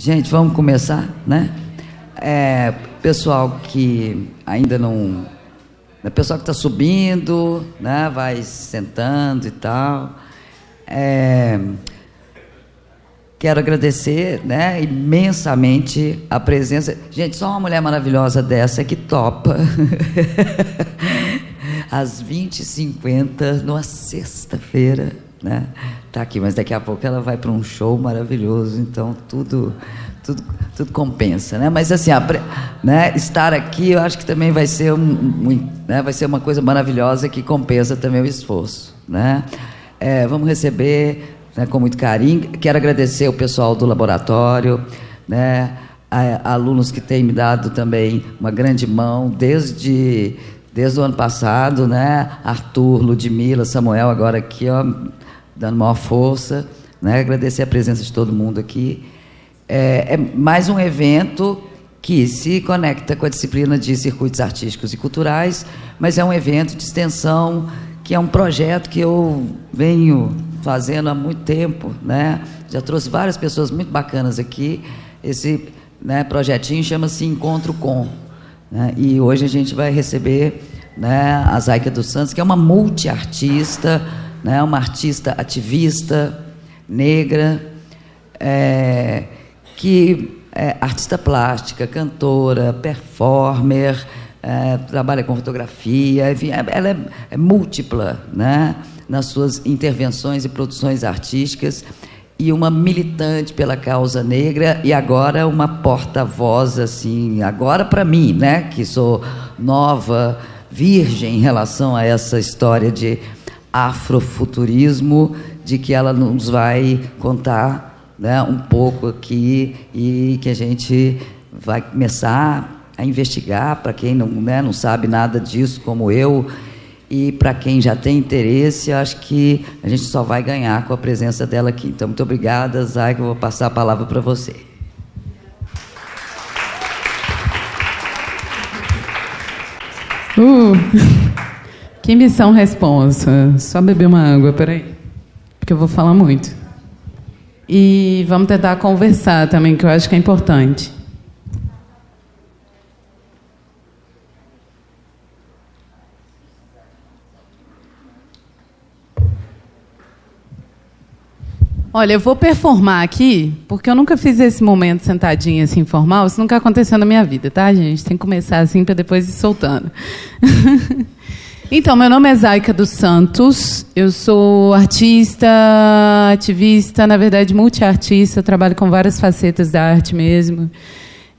Gente, vamos começar, né? Pessoal que ainda não... Pessoal que está subindo, né? Vai sentando e tal. Quero agradecer, né, imensamente a presença... Gente, só uma mulher maravilhosa dessa que topa. Às 20h50, numa sexta-feira, né? Tá aqui, mas daqui a pouco ela vai para um show maravilhoso, então tudo compensa, né? Mas assim, né, estar aqui, eu acho que também vai ser vai ser uma coisa maravilhosa que compensa também o esforço, né? Vamos receber, né, com muito carinho. Quero agradecer o pessoal do laboratório, né, alunos que têm me dado também uma grande mão desde o ano passado, né? Arthur, Ludmila, Samuel, agora aqui, ó, dando maior força, né? Agradecer a presença de todo mundo aqui. É mais um evento que se conecta com a disciplina de circuitos artísticos e culturais, mas é um evento de extensão, que é um projeto que eu venho fazendo há muito tempo, né? Já trouxe várias pessoas muito bacanas aqui. Esse, né, projetinho chama-se Encontro Com, né? E hoje a gente vai receber, né, a Zaika dos Santos, que é uma multiartista, né, uma artista ativista, negra, que é artista plástica, cantora, performer, trabalha com fotografia, enfim, ela é múltipla, né, nas suas intervenções e produções artísticas, e uma militante pela causa negra, e agora uma porta-voz, assim, agora para mim, né, que sou nova, virgem em relação a essa história de afrofuturismo, de que ela nos vai contar, né, um pouco aqui, e que a gente vai começar a investigar, para quem não, né, não sabe nada disso, como eu, e para quem já tem interesse, eu acho que a gente só vai ganhar com a presença dela aqui. Então, muito obrigada, Zaika, eu vou passar a palavra para você. Que missão responsa. Só beber uma água, peraí, porque eu vou falar muito. E vamos tentar conversar também, que eu acho que é importante. Olha, eu vou performar aqui, porque eu nunca fiz esse momento sentadinha assim, informal. Isso nunca aconteceu na minha vida, tá, gente? Tem que começar assim para depois ir soltando. Então, meu nome é Zaika dos Santos. Eu sou artista, ativista, na verdade, multiartista. Trabalho com várias facetas da arte mesmo.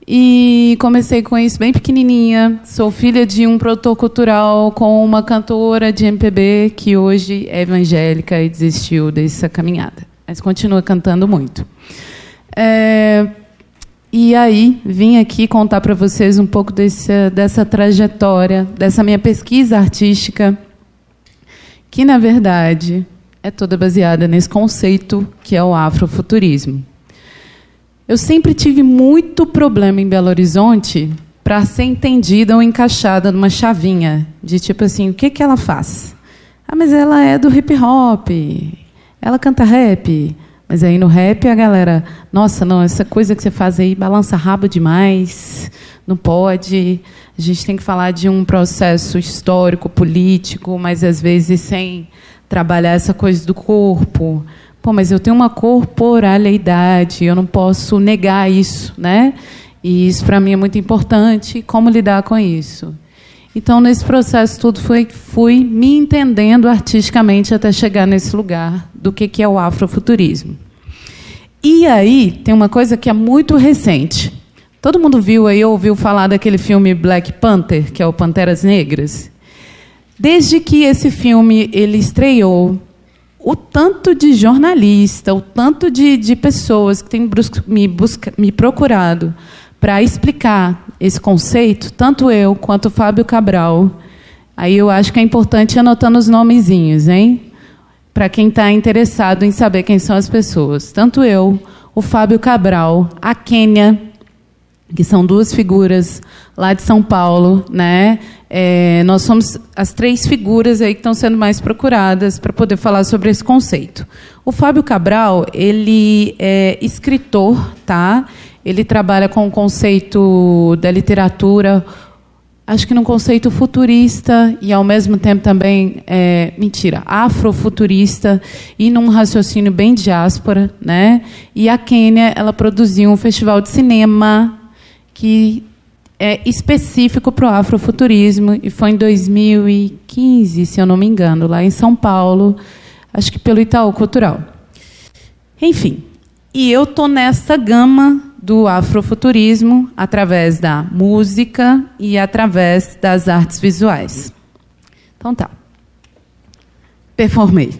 E comecei com isso bem pequenininha. Sou filha de um produtor cultural com uma cantora de MPB que hoje é evangélica e desistiu dessa caminhada. Mas continua cantando muito. E aí, vim aqui contar para vocês um pouco dessa trajetória, dessa minha pesquisa artística, que, na verdade, é toda baseada nesse conceito que é o afrofuturismo. Eu sempre tive muito problema em Belo Horizonte para ser entendida ou encaixada numa chavinha, de tipo assim, o que ela faz? Ah, mas ela é do hip-hop, ela canta rap, mas aí no rap a galera, nossa, não, essa coisa que você faz aí balança rabo demais, não pode, a gente tem que falar de um processo histórico, político, mas às vezes sem trabalhar essa coisa do corpo. Pô, mas eu tenho uma corporalidade, eu não posso negar isso, né? E isso para mim é muito importante, como lidar com isso? Então, nesse processo tudo, fui me entendendo artisticamente até chegar nesse lugar do que é o afrofuturismo. E aí, tem uma coisa que é muito recente. Todo mundo viu aí, ouviu falar daquele filme Black Panther, que é o Panteras Negras? Desde que esse filme ele estreou, o tanto de jornalista, o tanto de pessoas que têm me procurado para explicar esse conceito, tanto eu quanto o Fábio Cabral. Aí eu acho que é importante ir anotando os nomezinhos, hein? Para quem está interessado em saber quem são as pessoas. Tanto eu, o Fábio Cabral, a Kênia, que são duas figuras lá de São Paulo, né? nós somos as 3 figuras aí que estão sendo mais procuradas para poder falar sobre esse conceito. O Fábio Cabral, ele é escritor, tá? Ele trabalha com o conceito da literatura, acho que num conceito futurista e, ao mesmo tempo, também, afrofuturista e num raciocínio bem diáspora, né? E a Quênia, ela produziu um festival de cinema que é específico para o afrofuturismo e foi em 2015, se eu não me engano, lá em São Paulo, acho que pelo Itaú Cultural. Enfim, e eu estou nessa gama do afrofuturismo através da música e através das artes visuais. Então tá. Performei.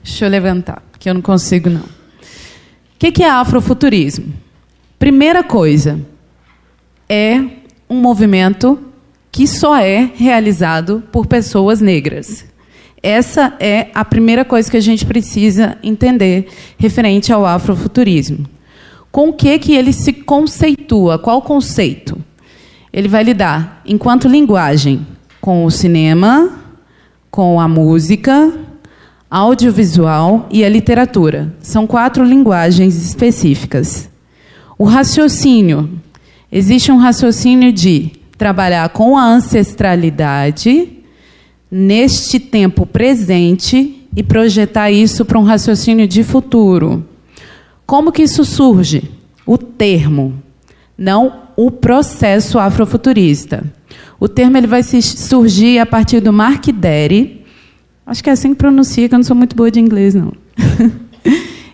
Deixa eu levantar, porque eu não consigo, não. O que é afrofuturismo? Primeira coisa, é um movimento que só é realizado por pessoas negras. Essa é a primeira coisa que a gente precisa entender referente ao afrofuturismo. Com o que ele se conceitua? Qual conceito? Ele vai lidar, enquanto linguagem, com o cinema, com a música, audiovisual e a literatura. São 4 linguagens específicas. O raciocínio. Existe um raciocínio de trabalhar com a ancestralidade neste tempo presente e projetar isso para um raciocínio de futuro. Como que isso surge? O termo, não o processo afrofuturista. O termo ele vai surgir a partir do Mark Derry. Acho que é assim que pronuncia, que eu não sou muito boa de inglês, não.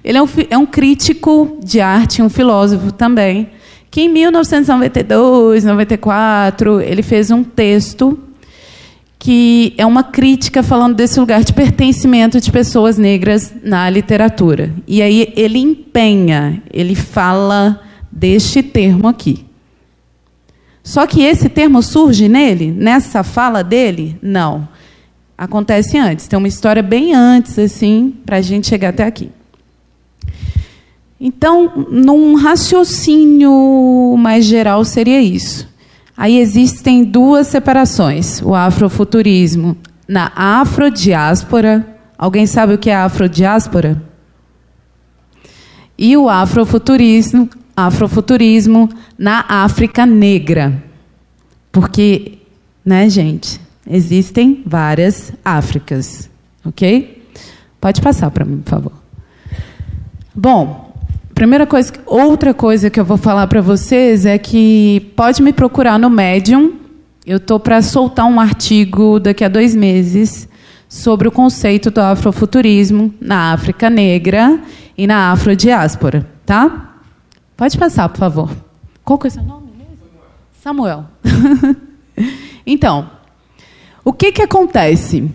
Ele é um crítico de arte, um filósofo também, que em 1992, 94, ele fez um texto que é uma crítica falando desse lugar de pertencimento de pessoas negras na literatura. E aí ele empenha, ele fala deste termo aqui. Só que esse termo surge nele, nessa fala dele? Não. Acontece antes. Tem uma história bem antes, assim, para a gente chegar até aqui. Então, num raciocínio mais geral, seria isso. Aí existem 2 separações. O afrofuturismo na afrodiáspora. Alguém sabe o que é afrodiáspora? E o afrofuturismo na África negra. Porque, né, gente, existem várias Áfricas. Ok? Pode passar para mim, por favor. Bom, outra coisa que eu vou falar para vocês é que pode me procurar no Medium. Eu estou para soltar um artigo daqui a 2 meses sobre o conceito do afrofuturismo na África negra e na afrodiáspora, tá? Pode passar, por favor. Qual que é o seu nome mesmo? Samuel. Então, o que acontece?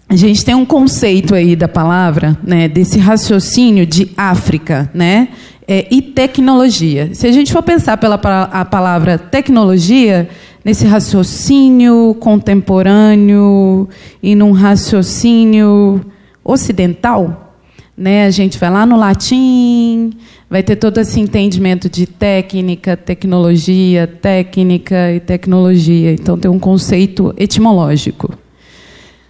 A gente tem um conceito aí da palavra, né, desse raciocínio de África, né, e tecnologia. Se a gente for pensar a palavra tecnologia, nesse raciocínio contemporâneo e num raciocínio ocidental, né, a gente vai lá no latim, vai ter todo esse entendimento de técnica, tecnologia, técnica e tecnologia. Então, tem um conceito etimológico.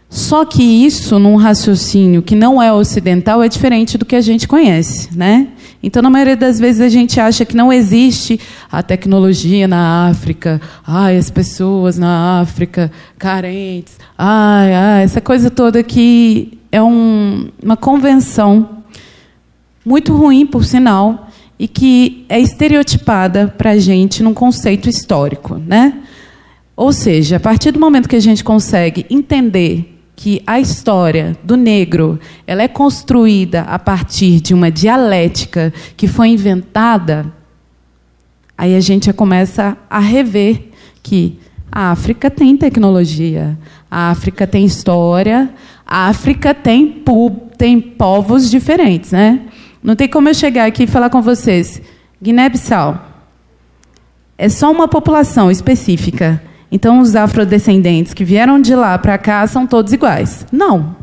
Só que isso, num raciocínio que não é ocidental, é diferente do que a gente conhece, né? Então, na maioria das vezes, a gente acha que não existe a tecnologia na África, as pessoas na África carentes, essa coisa toda que é uma convenção muito ruim, por sinal, e que é estereotipada para a gente num conceito histórico, né? Ou seja, a partir do momento que a gente consegue entender que a história do negro ela é construída a partir de uma dialética que foi inventada, aí a gente já começa a rever que a África tem tecnologia, a África tem história, a África tem povos diferentes, né? Não tem como eu chegar aqui e falar com vocês, Guiné-Bissau é só uma população específica. Então, os afrodescendentes que vieram de lá para cá são todos iguais. Não.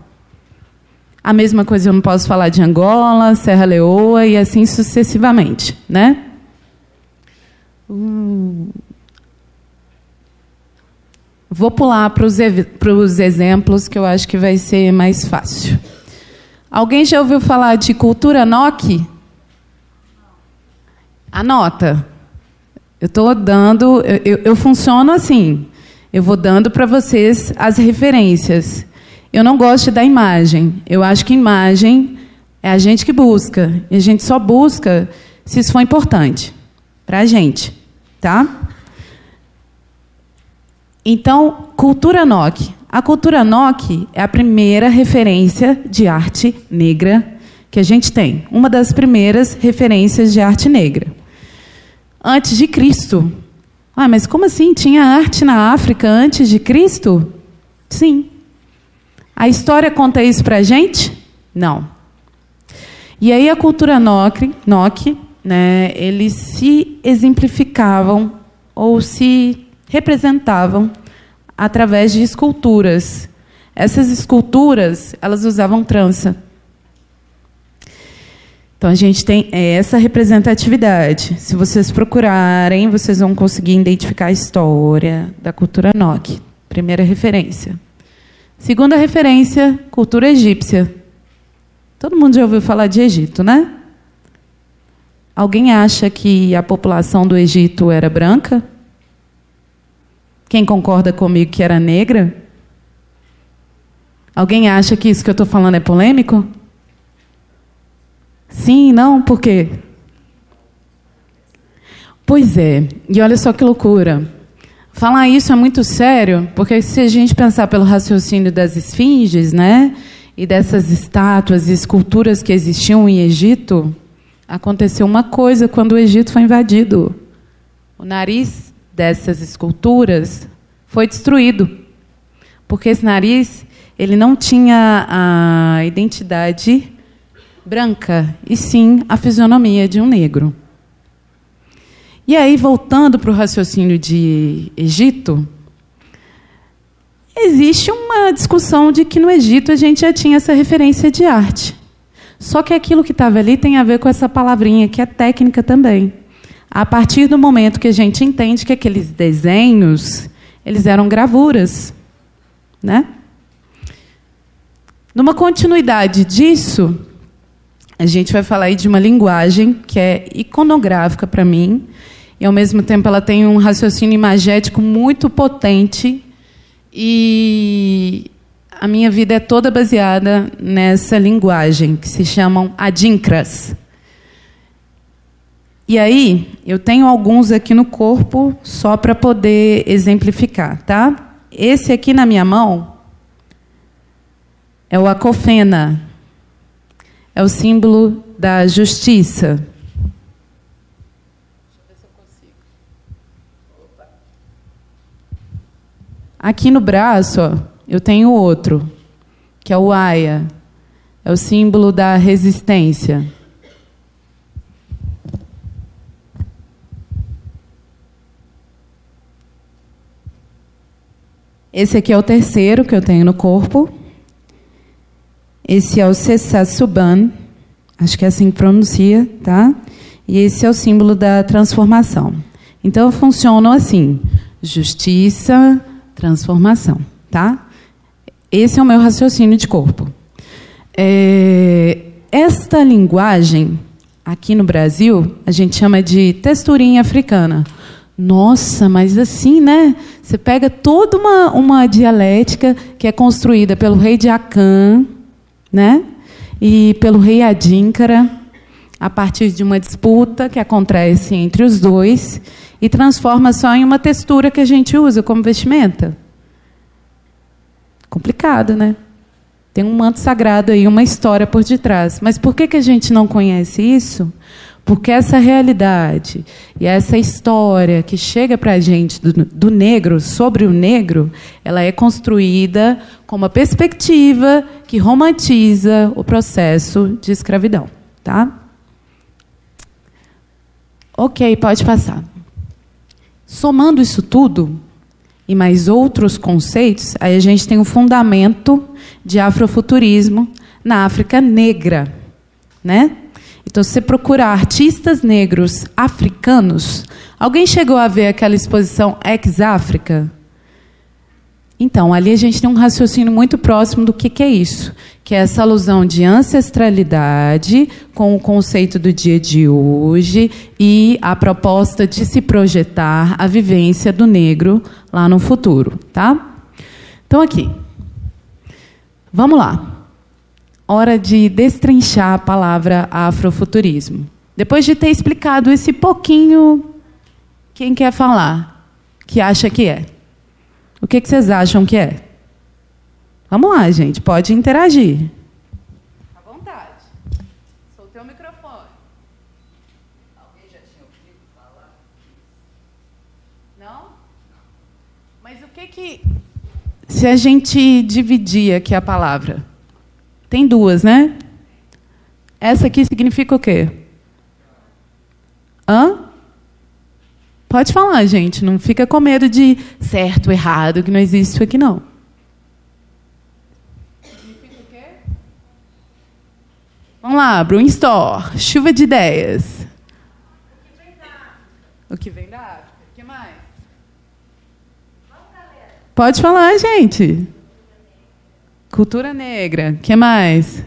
A mesma coisa eu não posso falar de Angola, Serra Leoa e assim sucessivamente, né? Vou pular para os exemplos, que eu acho que vai ser mais fácil. Alguém já ouviu falar de cultura NOC? Anota. Eu estou dando... Eu funciono assim. Eu vou dando para vocês as referências. Eu não gosto da imagem. Eu acho que imagem é a gente que busca. E a gente só busca se isso for importante para a gente. Tá? Então, cultura NOC. A cultura NOC é a primeira referência de arte negra que a gente tem. Uma das primeiras referências de arte negra. Antes de Cristo. Ah, mas como assim? Tinha arte na África antes de Cristo? Sim. A história conta isso para a gente? Não. E aí a cultura NOC, né, eles se exemplificavam ou se representavam através de esculturas. Essas esculturas, elas usavam trança. Então, a gente tem essa representatividade. Se vocês procurarem, vocês vão conseguir identificar a história da cultura NOC. Primeira referência. Segunda referência, cultura egípcia. Todo mundo já ouviu falar de Egito, né? Alguém acha que a população do Egito era branca? Quem concorda comigo que era negra? Alguém acha que isso que eu estou falando é polêmico? Sim, não? Por quê? Pois é. E olha só que loucura. Falar isso é muito sério, porque se a gente pensar pelo raciocínio das esfinges, né, e dessas estátuas e esculturas que existiam em Egito, aconteceu uma coisa quando o Egito foi invadido. O nariz dessas esculturas foi destruído, porque esse nariz ele não tinha a identidade branca, e sim a fisionomia de um negro. E aí, voltando para o raciocínio de Egito, existe uma discussão de que no Egito a gente já tinha essa referência de arte. Só que aquilo que estava ali tem a ver com essa palavrinha, que é técnica também. A partir do momento que a gente entende que aqueles desenhos, eles eram gravuras, né? Numa continuidade disso, a gente vai falar aí de uma linguagem que é iconográfica para mim, e, ao mesmo tempo, ela tem um raciocínio imagético muito potente, e a minha vida é toda baseada nessa linguagem, que se chamam adinkras. E aí, eu tenho alguns aqui no corpo, só para poder exemplificar, tá? Esse aqui na minha mão é o acofena. É o símbolo da justiça. Deixa eu ver se eu consigo. Opa. Aqui no braço, ó, eu tenho outro, que é o aia. É o símbolo da resistência. Esse aqui é o terceiro que eu tenho no corpo. Esse é o Sesasuban, acho que é assim que pronuncia, tá? E esse é o símbolo da transformação. Então, funcionam assim: justiça, transformação, tá? Esse é o meu raciocínio de corpo. Esta linguagem, aqui no Brasil, a gente chama de texturinha africana. Nossa, mas assim, né? Você pega toda uma dialética que é construída pelo rei de Akan, né? E pelo rei Adínkara, a partir de uma disputa que acontece entre os dois, e transforma só em uma textura que a gente usa como vestimenta. Complicado, né? Tem um manto sagrado aí, uma história por detrás. Mas por que a gente não conhece isso? Porque essa realidade e essa história que chega para a gente do negro, sobre o negro, ela é construída com uma perspectiva que romantiza o processo de escravidão. Tá? Ok, pode passar. Somando isso tudo, e mais outros conceitos, aí a gente tem o fundamento de afrofuturismo na África negra, né? Então, se você procurar artistas negros africanos, alguém chegou a ver aquela exposição Ex-África? Então, ali a gente tem um raciocínio muito próximo do que é isso, que é essa alusão de ancestralidade com o conceito do dia de hoje e a proposta de se projetar a vivência do negro lá no futuro, tá? Então, aqui. Vamos lá. Hora de destrinchar a palavra afrofuturismo. Depois de ter explicado esse pouquinho, quem quer falar? Que acha que é? O que vocês acham que é? Vamos lá, gente. Pode interagir. À vontade. Soltei o microfone. Alguém já tinha ouvido falar? Não? Mas o que... Se a gente dividir aqui a palavra, tem duas, né? Essa aqui significa o quê? Hã? Pode falar, gente. Não fica com medo de certo, errado, que não existe isso aqui, não. Significa o quê? Vamos lá, brainstorm. Chuva de ideias. O que vem da África? O que vem da África. O que mais? Pode falar, gente. Cultura negra. O que mais?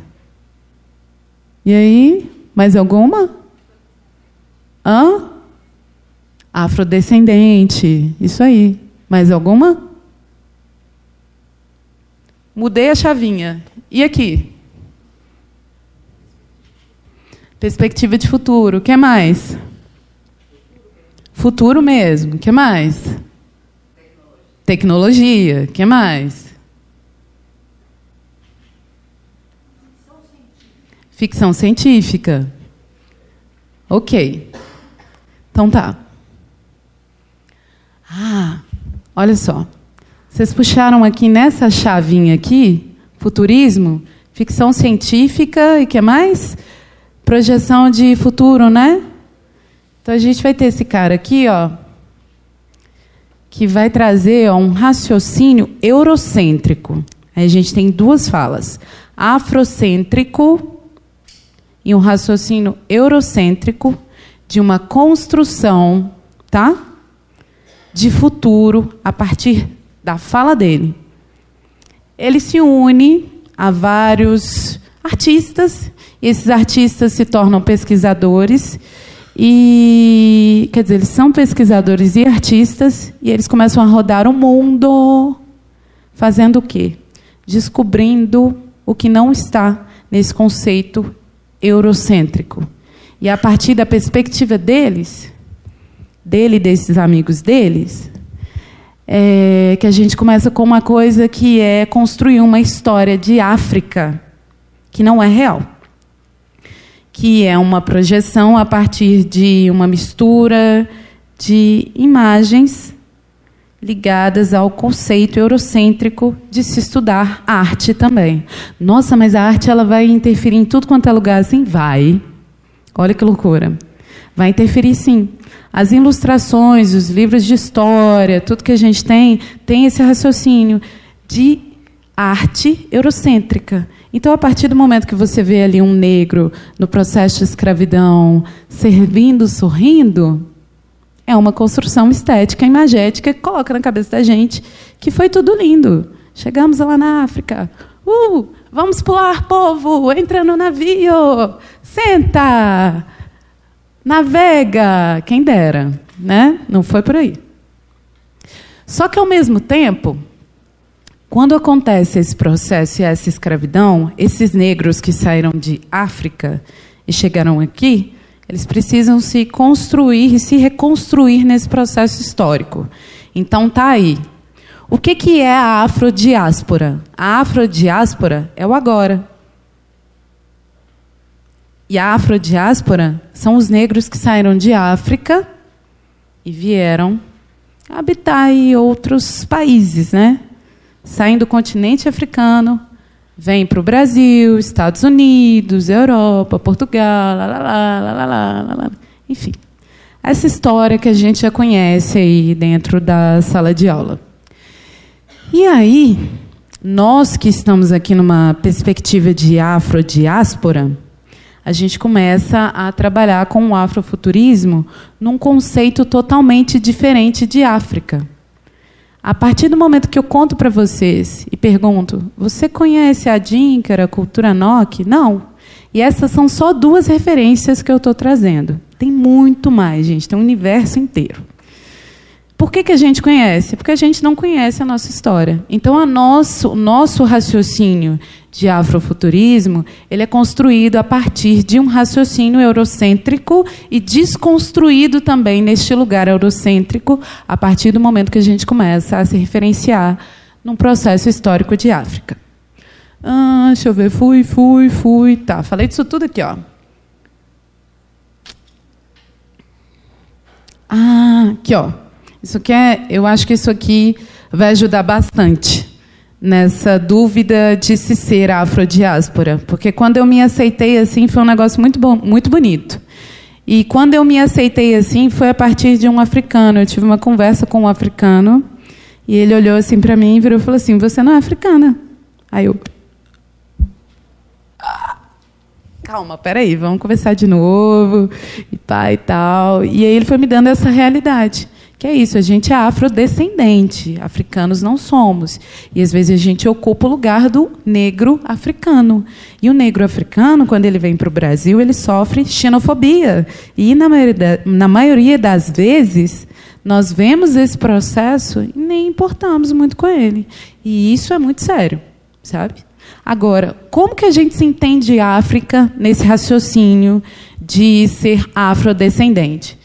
E aí? Mais alguma? Hã? Afrodescendente. Isso aí. Mais alguma? Mudei a chavinha. E aqui? Perspectiva de futuro. O que mais? Futuro mesmo. O que mais? Tecnologia. O que mais? Ficção científica. Ok. Então tá. Ah, olha só. Vocês puxaram aqui nessa chavinha aqui, futurismo, ficção científica e o que mais? Projeção de futuro, né? Então a gente vai ter esse cara aqui, ó, que vai trazer um raciocínio eurocêntrico. Aí a gente tem duas falas. Afrocêntrico e um raciocínio eurocêntrico de uma construção, tá? De futuro a partir da fala dele. Ele se une a vários artistas, e esses artistas se tornam pesquisadores, e, quer dizer, eles são pesquisadores e artistas, e eles começam a rodar o mundo, fazendo o quê? Descobrindo o que não está nesse conceito eurocêntrico. E a partir da perspectiva deles, dele e desses amigos deles, que a gente começa com uma coisa que é construir uma história de África que não é real, que é uma projeção a partir de uma mistura de imagens ligadas ao conceito eurocêntrico de se estudar arte também. Nossa, mas a arte ela vai interferir em tudo quanto é lugar assim? Vai. Olha que loucura. Vai interferir, sim. As ilustrações, os livros de história, tudo que a gente tem esse raciocínio de arte eurocêntrica. Então, a partir do momento que você vê ali um negro no processo de escravidão, servindo, sorrindo, é uma construção estética, imagética, que coloca na cabeça da gente que foi tudo lindo. Chegamos lá na África. Vamos pular, povo! Entra no navio! Senta! Navega! Quem dera, né? Não foi por aí. Só que, ao mesmo tempo, quando acontece esse processo e essa escravidão, esses negros que saíram de África e chegaram aqui, eles precisam se construir e se reconstruir nesse processo histórico. Então, tá aí. O que é a afrodiáspora? A afrodiáspora é o agora. E a afrodiáspora são os negros que saíram de África e vieram habitar em outros países, né? Saem do continente africano, vêm para o Brasil, Estados Unidos, Europa, Portugal, enfim. Essa história que a gente já conhece aí dentro da sala de aula. E aí, nós que estamos aqui numa perspectiva de afrodiáspora, a gente começa a trabalhar com o afrofuturismo num conceito totalmente diferente de África. A partir do momento que eu conto para vocês e pergunto, você conhece a Adinkara, a cultura Nok? Não. E essas são só 2 referências que eu estou trazendo. Tem muito mais, gente, tem um universo inteiro. Por que a gente conhece? Porque a gente não conhece a nossa história. Então, o nosso raciocínio de afrofuturismo, ele é construído a partir de um raciocínio eurocêntrico e desconstruído também neste lugar eurocêntrico a partir do momento que a gente começa a se referenciar num processo histórico de África. Deixa eu ver. Fui. Tá, falei disso tudo aqui, ó. Aqui, ó. Isso aqui eu acho que isso aqui vai ajudar bastante nessa dúvida de se ser afrodiáspora, porque quando eu me aceitei assim foi um negócio muito bom, muito bonito. E quando eu me aceitei assim foi a partir de um africano. Eu tive uma conversa com um africano e ele olhou assim para mim e virou e falou assim: "Você não é africana?" Aí eu: calma, peraí, vamos conversar de novo e pá e tal. E aí ele foi me dando essa realidade. Que é isso, a gente é afrodescendente, africanos não somos. E, às vezes, a gente ocupa o lugar do negro africano. E o negro africano, quando ele vem para o Brasil, ele sofre xenofobia. E, na maioria das vezes, nós vemos esse processo e nem importamos muito com ele. E isso é muito sério, sabe? Agora, como que a gente se entende África nesse raciocínio de ser afrodescendente?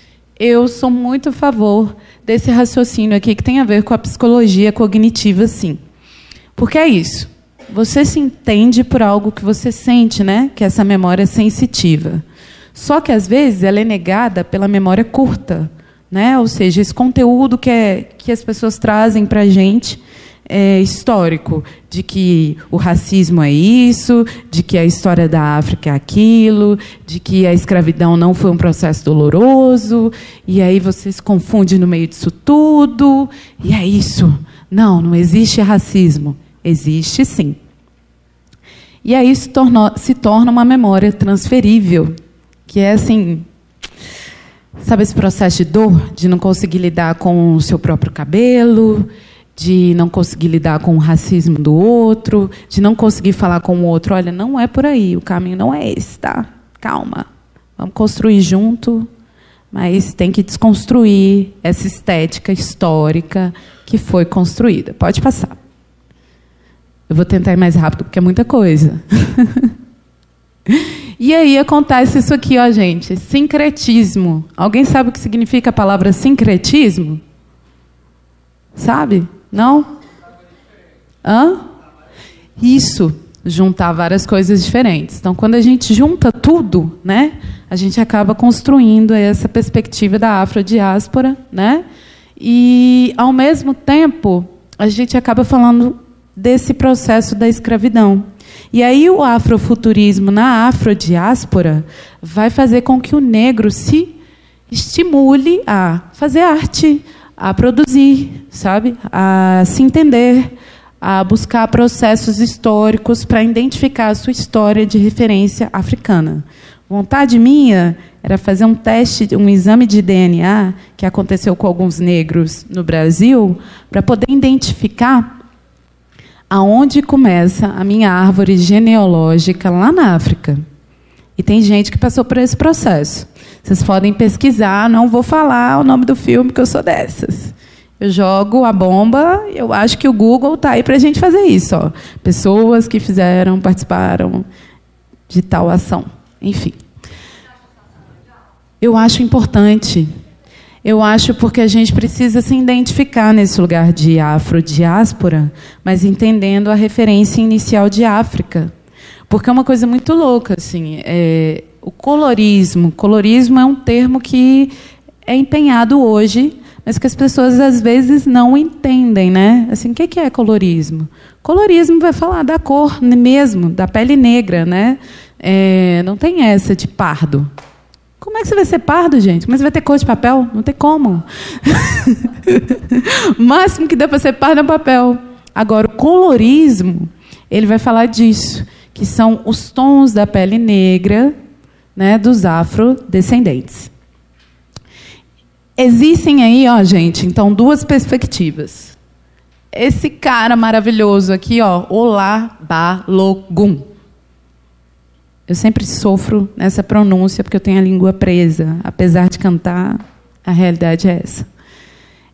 Eu sou muito a favor desse raciocínio aqui que tem a ver com a psicologia cognitiva, sim. Porque é isso. Você se entende por algo que você sente, né? Que é essa memória sensitiva. Só que, às vezes, ela é negada pela memória curta, né? Ou seja, esse conteúdo que as pessoas trazem para a gente histórico, de que o racismo é isso, de que a história da África é aquilo, de que a escravidão não foi um processo doloroso, e aí você se confunde no meio disso tudo, e é isso. Não existe racismo. Existe, sim. E aí se torna uma memória transferível, que é assim... Sabe esse processo de dor, de não conseguir lidar com o seu próprio cabelo, de não conseguir lidar com o racismo do outro, de não conseguir falar com o outro, olha, não é por aí, o caminho não é esse, tá? Calma, vamos construir junto, mas tem que desconstruir essa estética histórica que foi construída. Pode passar. Eu vou tentar ir mais rápido, porque é muita coisa. E aí acontece isso aqui, ó, gente, sincretismo. Alguém sabe o que significa a palavra sincretismo? Sabe? Não? Isso, juntar várias coisas diferentes. Então, quando a gente junta tudo, né, a gente acaba construindo essa perspectiva da afrodiáspora, né? E, ao mesmo tempo, a gente acaba falando desse processo da escravidão. E aí o afrofuturismo na afrodiáspora vai fazer com que o negro se estimule a fazer arte, a produzir, sabe? A se entender, a buscar processos históricos para identificar a sua história de referência africana. Vontade minha era fazer um teste, um exame de DNA, que aconteceu com alguns negros no Brasil, para poder identificar aonde começa a minha árvore genealógica lá na África. E tem gente que passou por esse processo. Vocês podem pesquisar, não vou falar o nome do filme, porque eu sou dessas. Eu jogo a bomba, eu acho que o Google está aí para a gente fazer isso. Ó. Pessoas que participaram de tal ação. Enfim. Eu acho importante. Eu acho porque a gente precisa se identificar nesse lugar de afrodiáspora, mas entendendo a referência inicial de África. Porque é uma coisa muito louca, assim, o colorismo. Colorismo é um termo que é empenhado hoje, mas que as pessoas às vezes não entendem, né? Assim, o que é colorismo? Colorismo vai falar da cor mesmo, da pele negra, né? Não tem essa de pardo. Como é que você vai ser pardo, gente? Mas você vai ter cor de papel? Não tem como. O máximo que dá para ser pardo é um papel. Agora, o colorismo, ele vai falar disso, que são os tons da pele negra, né, dos afrodescendentes. Existem aí, ó, gente, então, duas perspectivas. esse cara maravilhoso aqui, ó, Olá Balogun. Eu sempre sofro nessa pronúncia porque eu tenho a língua presa. Apesar de cantar, a realidade é essa.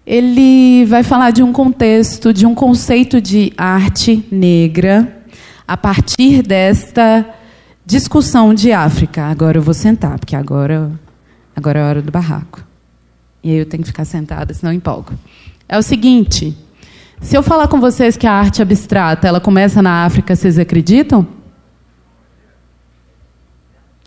Ele vai falar de um contexto, de um conceito de arte negra, a partir desta discussão de África. Agora eu vou sentar, porque agora é a hora do barraco. E aí eu tenho que ficar sentada, senão eu empolgo. É o seguinte, se eu falar com vocês que a arte abstrata ela começa na África, vocês acreditam?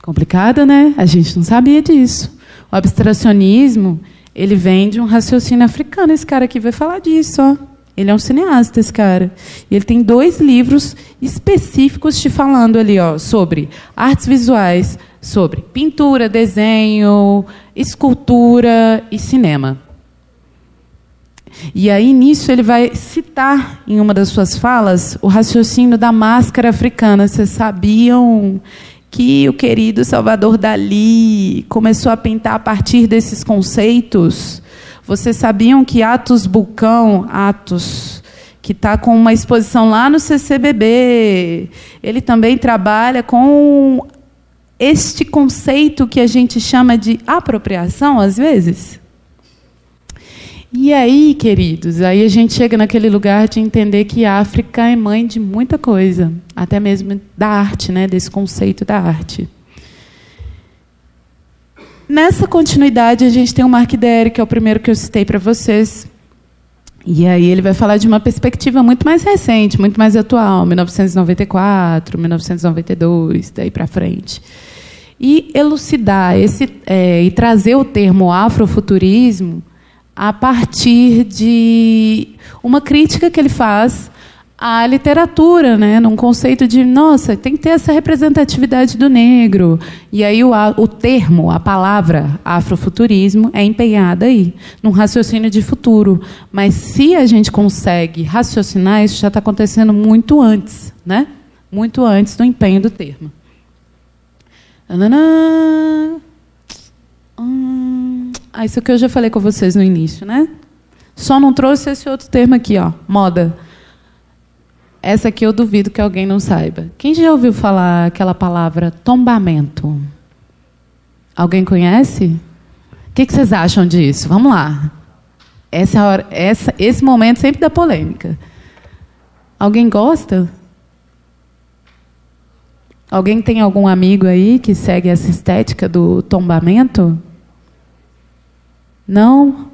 Complicado, né? A gente não sabia disso. O abstracionismo, ele vem de um raciocínio africano. Esse cara aqui vai falar disso, ó. Ele é um cineasta, esse cara. E ele tem 2 livros específicos te falando ali, ó, sobre artes visuais, sobre pintura, desenho, escultura e cinema. E aí, nisso, ele vai citar, em uma das suas falas, o raciocínio da máscara africana. Vocês sabiam que o querido Salvador Dalí começou a pintar a partir desses conceitos? Vocês sabiam que Atos Bulcão, que está com uma exposição lá no CCBB, ele também trabalha com este conceito que a gente chama de apropriação, às vezes? E aí, queridos, aí a gente chega naquele lugar de entender que a África é mãe de muita coisa, até mesmo da arte, né, desse conceito da arte. Nessa continuidade, a gente tem o Mark Dery, que é o primeiro que eu citei para vocês. E aí ele vai falar de uma perspectiva muito mais recente, muito mais atual, 1994, 1992, daí para frente. E elucidar e trazer o termo afrofuturismo a partir de uma crítica que ele faz à literatura, né, num conceito de, nossa, tem que ter essa representatividade do negro. E aí o termo, a palavra afrofuturismo é empenhada aí, num raciocínio de futuro. Mas se a gente consegue raciocinar, isso já está acontecendo muito antes, né? Muito antes do empenho do termo. Isso que eu já falei com vocês no início, né? Só não trouxe esse outro termo aqui, ó, moda. Essa aqui eu duvido que alguém não saiba. Quem já ouviu falar aquela palavra tombamento? Alguém conhece? O que vocês acham disso? Vamos lá. Esse momento sempre dá polêmica. Alguém gosta? Alguém tem algum amigo aí que segue essa estética do tombamento? Não?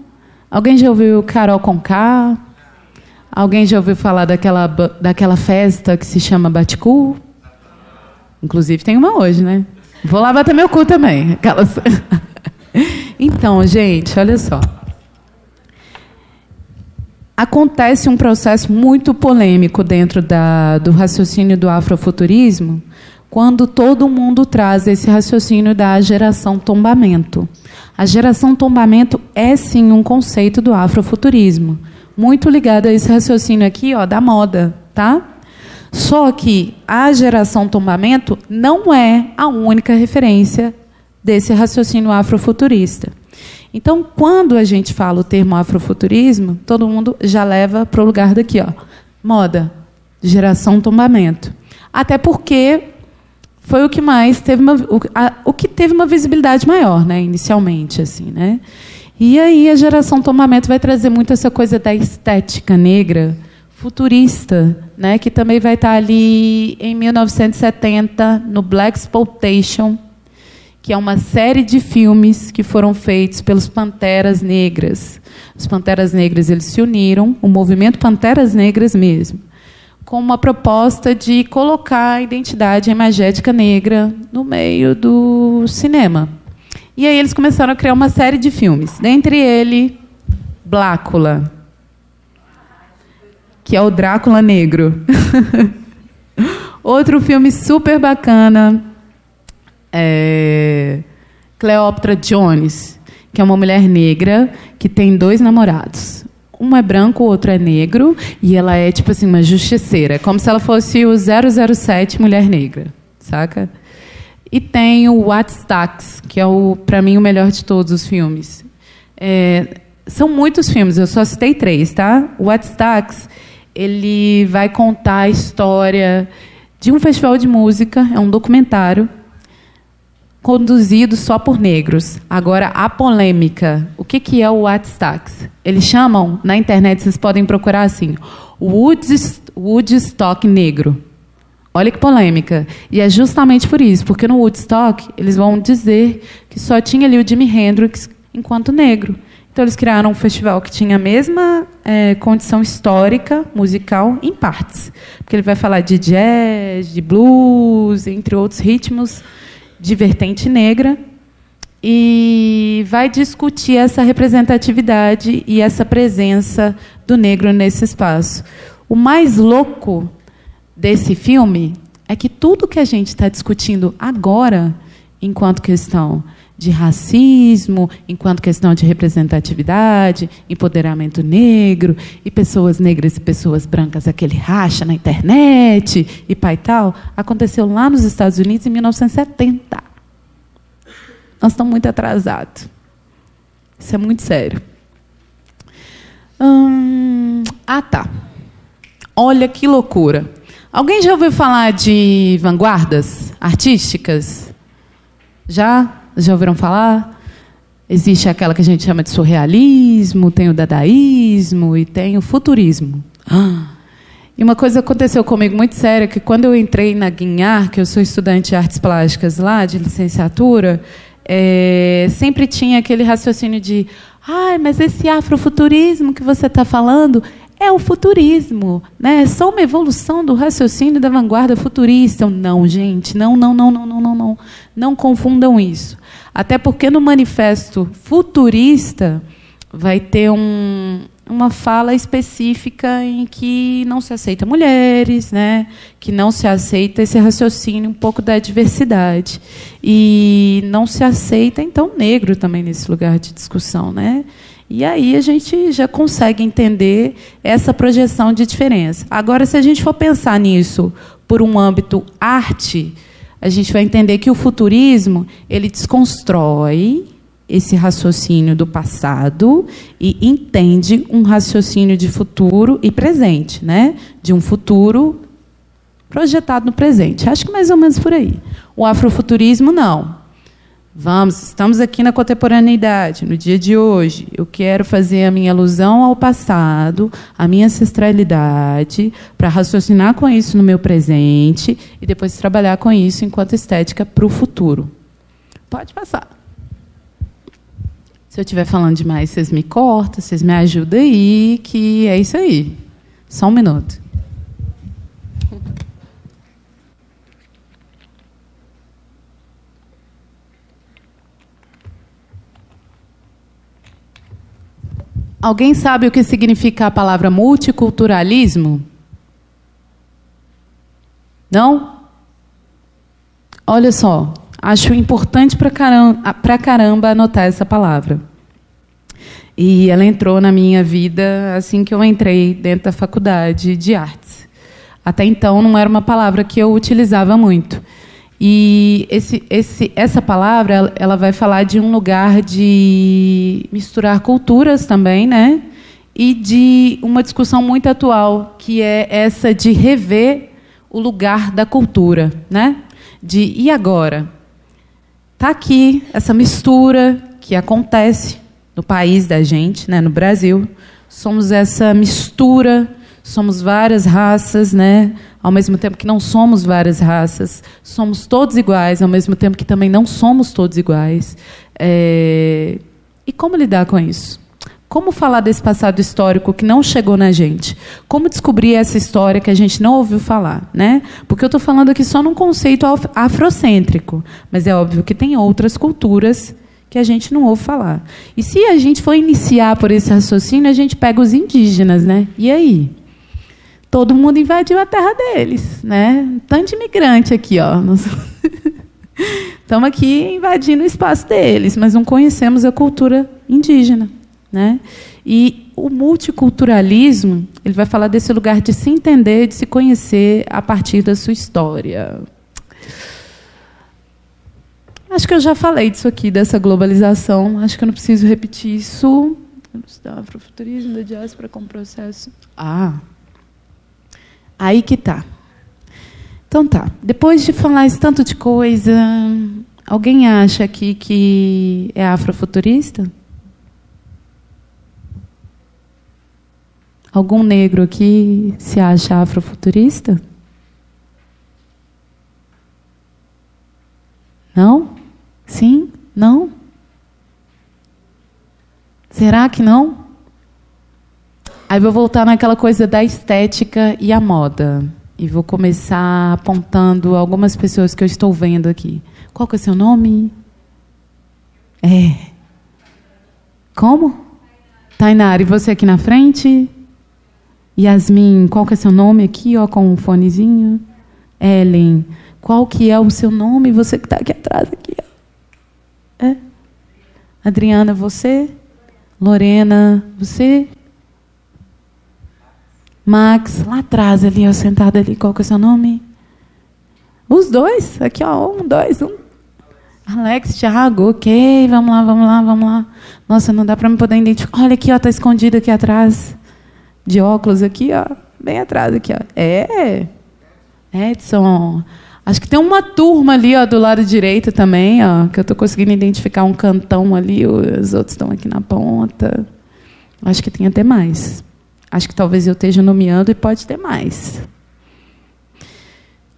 Alguém já ouviu Carol Conká? Alguém já ouviu falar daquela festa que se chama Baticu? Inclusive tem uma hoje, né? Vou lá bater meu cu também. Então, gente, olha só. Acontece um processo muito polêmico dentro do raciocínio do afrofuturismo, quando todo mundo traz esse raciocínio da geração tombamento. A geração tombamento é, sim, um conceito do afrofuturismo, muito ligado a esse raciocínio aqui, ó, da moda, tá? Só que a geração tombamento não é a única referência desse raciocínio afrofuturista. Então, quando a gente fala o termo afrofuturismo, todo mundo já leva para o lugar daqui, ó, moda, geração tombamento. Até porque foi o que mais teve o que teve uma visibilidade maior, né, inicialmente, assim, né? E aí a geração tombamento vai trazer muito essa coisa da estética negra futurista, né, que também vai estar ali em 1970 no Blaxploitation, que é uma série de filmes que foram feitos pelos Panteras Negras. Os Panteras Negras, eles se uniram, o movimento Panteras Negras mesmo, com uma proposta de colocar a identidade imagética negra no meio do cinema. E aí eles começaram a criar uma série de filmes, dentre eles Blácula, que é o Drácula negro. Outro filme super bacana, Cleópatra Jones, que é uma mulher negra que tem 2 namorados. Um é branco, o outro é negro, e ela é, tipo assim, uma justiceira, como se ela fosse o 007 mulher negra, saca? E tem o Wattstax, que é, para mim, o melhor de todos os filmes. São muitos filmes, eu só citei 3, tá? O Woodstock, ele vai contar a história de um festival de música, é um documentário, conduzido só por negros. Agora, a polêmica. O que é o Woodstock? Eles chamam, na internet, vocês podem procurar assim, Woodstock negro. Olha que polêmica. E é justamente por isso, porque no Woodstock, eles vão dizer que só tinha ali o Jimi Hendrix enquanto negro. Então, eles criaram um festival que tinha a mesma condição histórica, musical, em partes. Porque ele vai falar de jazz, de blues, entre outros ritmos, de vertente negra, e vai discutir essa representatividade e essa presença do negro nesse espaço. O mais louco desse filme é que tudo que a gente está discutindo agora, enquanto questão de racismo, enquanto questão de representatividade, empoderamento negro, e pessoas negras e pessoas brancas, aquele racha na internet, e pai e tal, aconteceu lá nos Estados Unidos em 1970. Nós estamos muito atrasados. Isso é muito sério. Tá. Olha que loucura. Alguém já ouviu falar de vanguardas artísticas? Já? Já ouviram falar? Existe aquela que a gente chama de surrealismo, tem o dadaísmo e tem o futurismo. E uma coisa aconteceu comigo muito séria, que quando eu entrei na Guinhar, que eu sou estudante de artes plásticas lá, de licenciatura, sempre tinha aquele raciocínio de mas esse afrofuturismo que você está falando é o futurismo, né? É só uma evolução do raciocínio da vanguarda futurista. Não, gente, não. Não confundam isso. Até porque no manifesto futurista vai ter uma fala específica em que não se aceita mulheres, né? Que não se aceita esse raciocínio um pouco da diversidade. E não se aceita, então, negro também nesse lugar de discussão, né? E aí a gente já consegue entender essa projeção de diferença. Agora, se a gente for pensar nisso por um âmbito arte, a gente vai entender que o futurismo ele desconstrói esse raciocínio do passado e entende um raciocínio de futuro e presente, né? De um futuro projetado no presente. Acho que mais ou menos por aí. O afrofuturismo, não. Estamos aqui na contemporaneidade, no dia de hoje. Eu quero fazer a minha alusão ao passado, a minha ancestralidade, para raciocinar com isso no meu presente e depois trabalhar com isso enquanto estética para o futuro. Pode passar. Se eu estiver falando demais, vocês me cortam, vocês me ajudam aí, que é isso aí. Só um minuto. Alguém sabe o que significa a palavra multiculturalismo? Não? Olha só, acho importante pra caramba anotar essa palavra. E ela entrou na minha vida assim que eu entrei dentro da faculdade de artes. Até então não era uma palavra que eu utilizava muito. E essa palavra ela vai falar de um lugar de misturar culturas também, né? E de uma discussão muito atual, que é essa de rever o lugar da cultura, né? E agora? Está aqui essa mistura que acontece no país da gente, né? No Brasil. Somos essa mistura, somos várias raças, né? Ao mesmo tempo que não somos várias raças, somos todos iguais, ao mesmo tempo que também não somos todos iguais. E como lidar com isso? Como falar desse passado histórico que não chegou na gente? Como descobrir essa história que a gente não ouviu falar, né? Porque eu estou falando aqui só num conceito afrocêntrico, mas é óbvio que tem outras culturas que a gente não ouve falar. E se a gente for iniciar por esse raciocínio, a gente pega os indígenas, né? E aí? Todo mundo invadiu a terra deles, né? Tanto de imigrante aqui, ó. Estamos aqui invadindo o espaço deles, mas não conhecemos a cultura indígena, né? E o multiculturalismo, ele vai falar desse lugar de se entender, de se conhecer a partir da sua história. Acho que eu já falei disso aqui, dessa globalização. Acho que eu não preciso repetir isso. elucidar afrofuturismo da diáspora como processo. Aí que tá. Então tá. Depois de falar esse tanto de coisa, alguém acha aqui que é afrofuturista? Algum negro aqui se acha afrofuturista? Não? Sim? Não? Será que não? Aí vou voltar naquela coisa da estética e a moda. E vou começar apontando algumas pessoas que eu estou vendo aqui. Qual que é o seu nome? Como? Tainara, e você aqui na frente? Yasmin, qual que é seu nome aqui, ó, com um fonezinho? Ellen, qual que é o seu nome? Você que está aqui atrás, aqui, ó. Adriana, você? Lorena, você? Max, lá atrás, ali, ó, sentado ali, qual que é o seu nome? Os dois, aqui, ó, 1, 2, 1. Alex, Thiago, ok, vamos lá. Nossa, não dá para me poder identificar. Olha aqui, ó, tá escondido aqui atrás. De óculos aqui, ó, bem atrás aqui, ó. Edson. Acho que tem uma turma ali, ó, do lado direito também, ó, que eu estou conseguindo identificar um cantão ali, os outros estão aqui na ponta. Acho que tem até mais. Acho que talvez eu esteja nomeando e pode ter mais.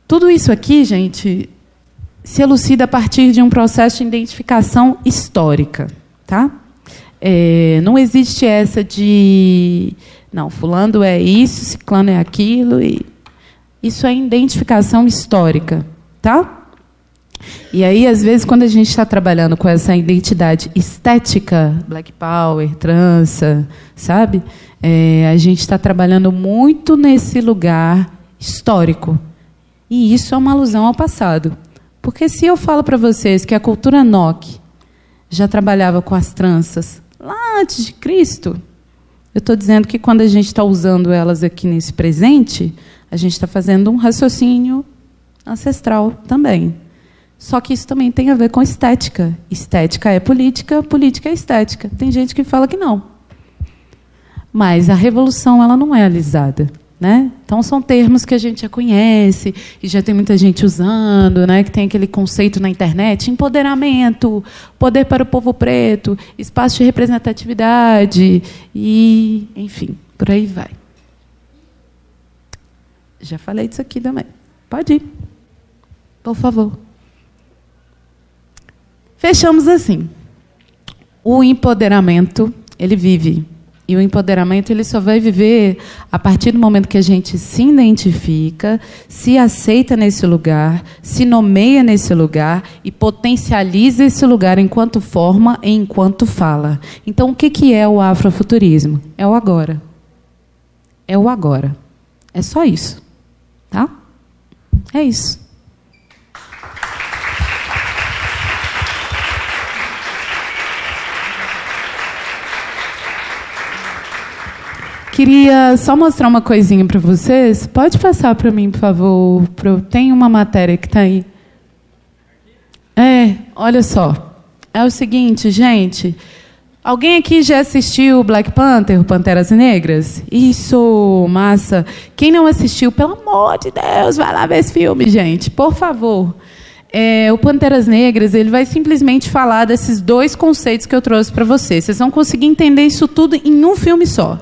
Tudo isso aqui, gente, se elucida a partir de um processo de identificação histórica, tá? Não existe essa de... Não, fulano é isso, ciclano é aquilo. E isso é identificação histórica, tá? E aí, às vezes, quando a gente está trabalhando com essa identidade estética, Black Power, trança, sabe? A gente está trabalhando muito nesse lugar histórico. E isso é uma alusão ao passado. Porque se eu falo para vocês que a cultura NOC já trabalhava com as tranças lá antes de Cristo... Eu estou dizendo que quando a gente está usando elas aqui nesse presente, a gente está fazendo um raciocínio ancestral também. Só que isso também tem a ver com estética. Estética é política, política é estética. Tem gente que fala que não. Mas a revolução ela não é alisada, né? Então são termos que a gente já conhece e já tem muita gente usando, né? Que tem aquele conceito na internet: empoderamento, poder para o povo preto, espaço de representatividade e, enfim, por aí vai. Já falei disso aqui também. Pode ir, por favor. Fechamos assim. O empoderamento, ele vive. E o empoderamento ele só vai viver a partir do momento que a gente se identifica, se aceita nesse lugar, se nomeia nesse lugar e potencializa esse lugar enquanto forma e enquanto fala. Então, o que é o afrofuturismo? É o agora. É o agora. É só isso. Tá? É isso. Queria só mostrar uma coisinha para vocês. Pode passar para mim, por favor? Tem uma matéria que está aí. Olha só. É o seguinte, gente. Alguém aqui já assistiu Black Panther, Panteras Negras? Isso, massa. Quem não assistiu, pelo amor de Deus, vai lá ver esse filme, gente. Por favor. O Panteras Negras ele vai simplesmente falar desses dois conceitos que eu trouxe para vocês. Vocês vão conseguir entender isso tudo em um filme só.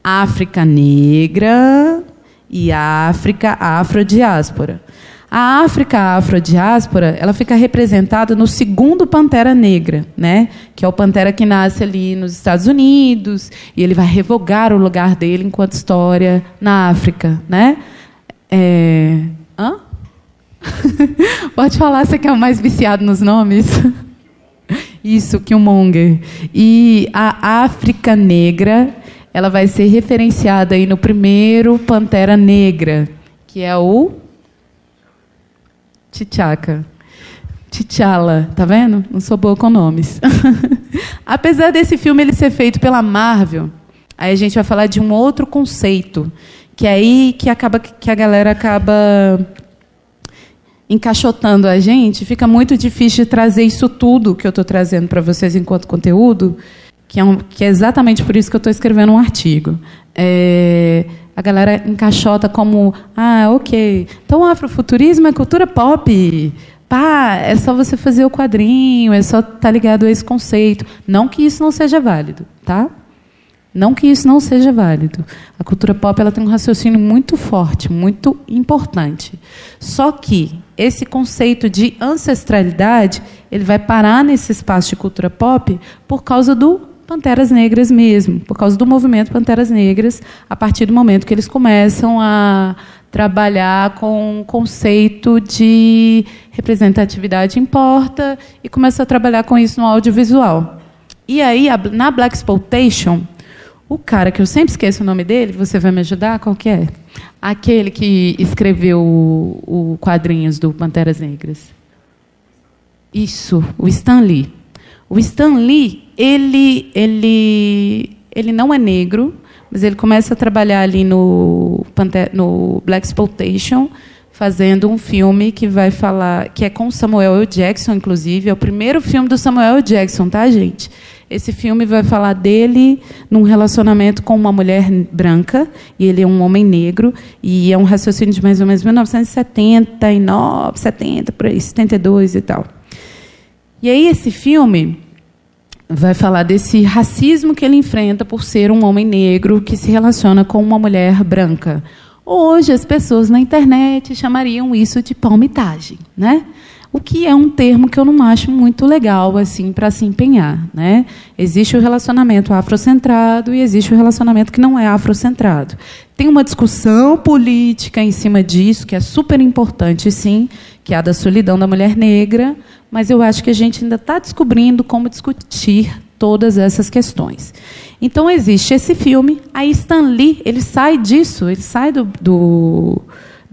África negra e África afrodiáspora. A África afrodiáspora, ela fica representada no segundo Pantera Negra, né? Que é o Pantera que nasce ali nos Estados Unidos e ele vai revogar o lugar dele enquanto história na África, né? Pode falar, você que é o mais viciado nos nomes? Isso, Killmonger. E a África negra, ela vai ser referenciada aí no primeiro Pantera Negra, que é o T'Challa, tá vendo? Não sou boa com nomes. Apesar desse filme ele ser feito pela Marvel, aí a gente vai falar de um outro conceito, que é aí que a galera acaba encaixotando a gente, fica muito difícil de trazer isso tudo que eu estou trazendo para vocês enquanto conteúdo que é exatamente por isso que eu estou escrevendo um artigo. A galera encaixota como, ok, então o afrofuturismo é cultura pop. Pá, é só você fazer o quadrinho, é só estar ligado a esse conceito. Não que isso não seja válido, tá? Não que isso não seja válido. A cultura pop ela tem um raciocínio muito forte, muito importante. Só que esse conceito de ancestralidade ele vai parar nesse espaço de cultura pop por causa do Panteras Negras mesmo, por causa do movimento Panteras Negras, a partir do momento que eles começam a trabalhar com o conceito de representatividade importa e começam a trabalhar com isso no audiovisual. E aí, na Blaxploitation, o cara, que eu sempre esqueço o nome dele, você vai me ajudar? Qual que é? Aquele que escreveu o quadrinhos do Panteras Negras. Isso, o Stan Lee. O Stan Lee, ele não é negro, mas ele começa a trabalhar ali no Blaxploitation, fazendo um filme que vai falar, que é com Samuel L. Jackson, inclusive, é o primeiro filme do Samuel L. Jackson, tá, gente? Esse filme vai falar dele num relacionamento com uma mulher branca, e ele é um homem negro, e é um raciocínio de mais ou menos 1979, 70, por aí, 72 e tal. E aí esse filme vai falar desse racismo que ele enfrenta por ser um homem negro que se relaciona com uma mulher branca. Hoje, as pessoas na internet chamariam isso de palmitagem, né? O que é um termo que eu não acho muito legal assim para se empenhar, né? Existe o relacionamento afrocentrado e existe o relacionamento que não é afrocentrado. Tem uma discussão política em cima disso, que é super importante, sim, que é a da solidão da mulher negra, mas eu acho que a gente ainda está descobrindo como discutir todas essas questões. Então, existe esse filme, aí Stan Lee, ele sai disso, ele sai da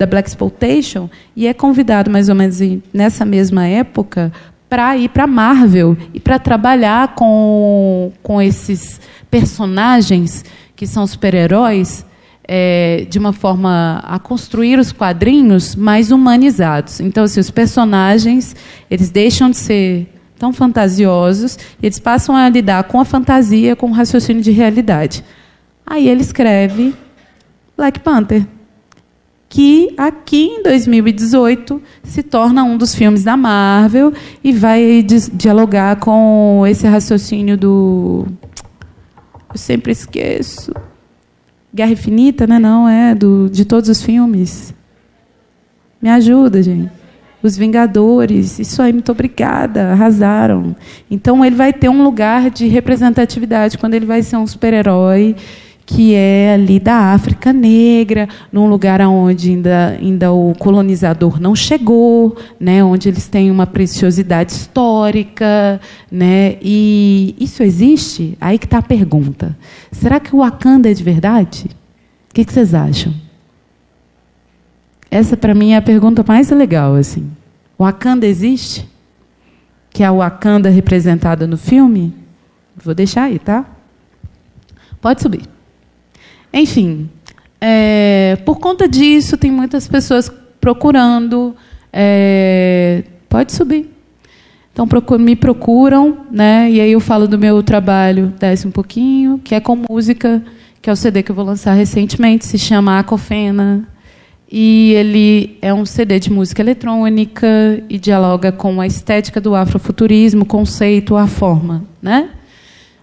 Blaxploitation e é convidado, mais ou menos nessa mesma época, para ir para a Marvel e para trabalhar com esses personagens que são super-heróis, de uma forma a construir os quadrinhos mais humanizados. Então, assim, os personagens eles deixam de ser tão fantasiosos e eles passam a lidar com a fantasia, com o raciocínio de realidade. Aí ele escreve Black Panther, que aqui em 2018 se torna um dos filmes da Marvel e vai dialogar com esse raciocínio do... Eu sempre esqueço... Guerra Infinita, né? Não, de todos os filmes. Me ajuda, gente. Os Vingadores. Isso aí, muito obrigada. Arrasaram. Então, ele vai ter um lugar de representatividade quando ele vai ser um super-herói que é ali da África Negra, num lugar onde ainda o colonizador não chegou, né? Onde eles têm uma preciosidade histórica, né? E isso existe? Aí que está a pergunta. Será que o Wakanda é de verdade? O que vocês acham? Essa, para mim, é a pergunta mais legal. Assim. O Wakanda existe? Que é a Wakanda representada no filme? Vou deixar aí, tá? Pode subir. Enfim, por conta disso, tem muitas pessoas procurando. Pode subir. Então, me procuram, né? E aí eu falo do meu trabalho, desce um pouquinho, que é com música, que é o CD que eu vou lançar recentemente, se chama Acofena. E ele é um CD de música eletrônica e dialoga com a estética do afrofuturismo, o conceito, a forma, né?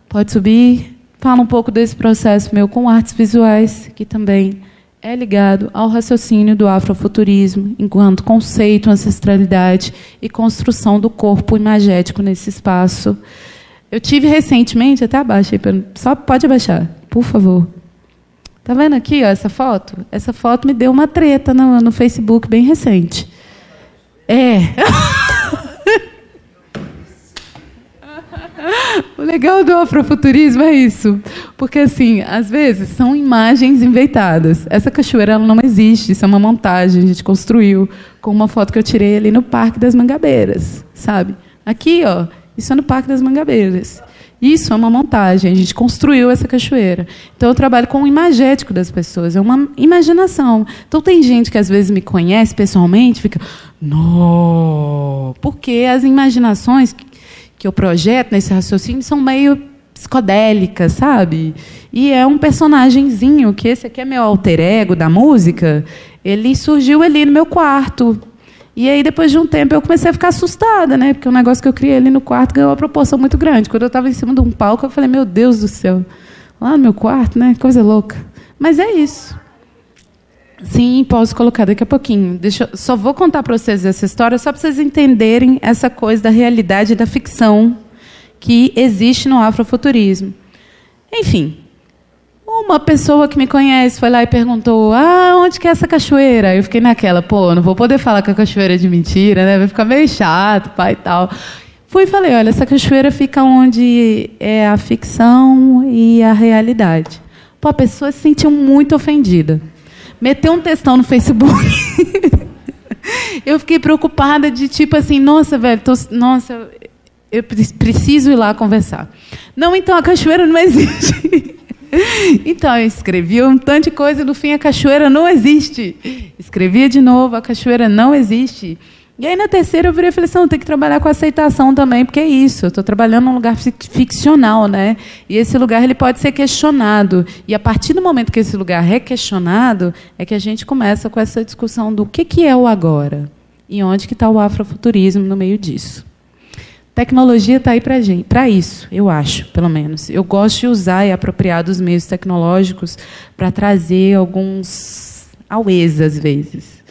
Pode subir. Fala um pouco desse processo meu com artes visuais, que também é ligado ao raciocínio do afrofuturismo, enquanto conceito, ancestralidade e construção do corpo imagético nesse espaço. Eu tive recentemente, até abaixo, só pode abaixar, por favor. Está vendo aqui, ó, essa foto? Essa foto me deu uma treta no Facebook bem recente. O legal do afrofuturismo é isso. Porque, assim, às vezes, são imagens inventadas. Essa cachoeira ela não existe, isso é uma montagem, a gente construiu com uma foto que eu tirei ali no Parque das Mangabeiras, sabe? Aqui, ó, isso é no Parque das Mangabeiras. Isso é uma montagem, a gente construiu essa cachoeira. Então, eu trabalho com o imagético das pessoas, é uma imaginação. Então, tem gente que, às vezes, me conhece pessoalmente, fica... Não! Porque as imaginações que eu projeto nesse raciocínio são meio psicodélica, sabe? E é um personagemzinho, que esse aqui é meu alter ego da música, ele surgiu ali no meu quarto. E aí, depois de um tempo, eu comecei a ficar assustada, né? Porque o negócio que eu criei ali no quarto ganhou uma proporção muito grande. Quando eu estava em cima de um palco, eu falei, meu Deus do céu, lá no meu quarto, né? Coisa louca. Mas é isso. Sim, posso colocar daqui a pouquinho. Só vou contar para vocês essa história, só para vocês entenderem essa coisa da realidade e da ficção que existe no afrofuturismo. Enfim, uma pessoa que me conhece foi lá e perguntou, onde que é essa cachoeira? Eu fiquei naquela, não vou poder falar que a cachoeira é de mentira, né? Vai ficar meio chato, pai e tal. Fui e falei, olha, essa cachoeira fica onde é a ficção e a realidade. A pessoa se sentiu muito ofendida. Meteu um textão no Facebook. Eu fiquei preocupada de tipo assim, nossa, velho, eu preciso ir lá conversar. Não, então a cachoeira não existe. Então, eu escrevia um tanto de coisa e, no fim, a cachoeira não existe. Escrevia de novo, a cachoeira não existe. E aí, na terceira, eu virei e falei assim, tem que trabalhar com aceitação também, porque é isso, eu estou trabalhando num lugar ficcional, né? E esse lugar ele pode ser questionado. E, a partir do momento que esse lugar é questionado, é que a gente começa com essa discussão do que é o agora e onde que está o afrofuturismo no meio disso. Tecnologia está aí para isso, eu acho, pelo menos. Eu gosto de usar e apropriar dos meios tecnológicos para trazer alguns auês, às vezes.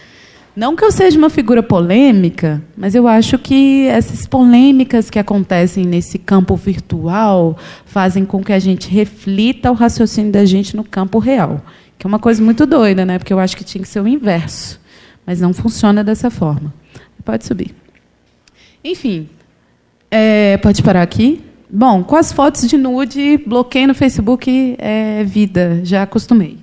Não que eu seja uma figura polêmica, mas eu acho que essas polêmicas que acontecem nesse campo virtual fazem com que a gente reflita o raciocínio da gente no campo real, que é uma coisa muito doida, né? Porque eu acho que tinha que ser o inverso, mas não funciona dessa forma. Pode subir. Enfim... pode parar aqui? Bom, com as fotos de nude, bloqueio no Facebook é vida, já acostumei.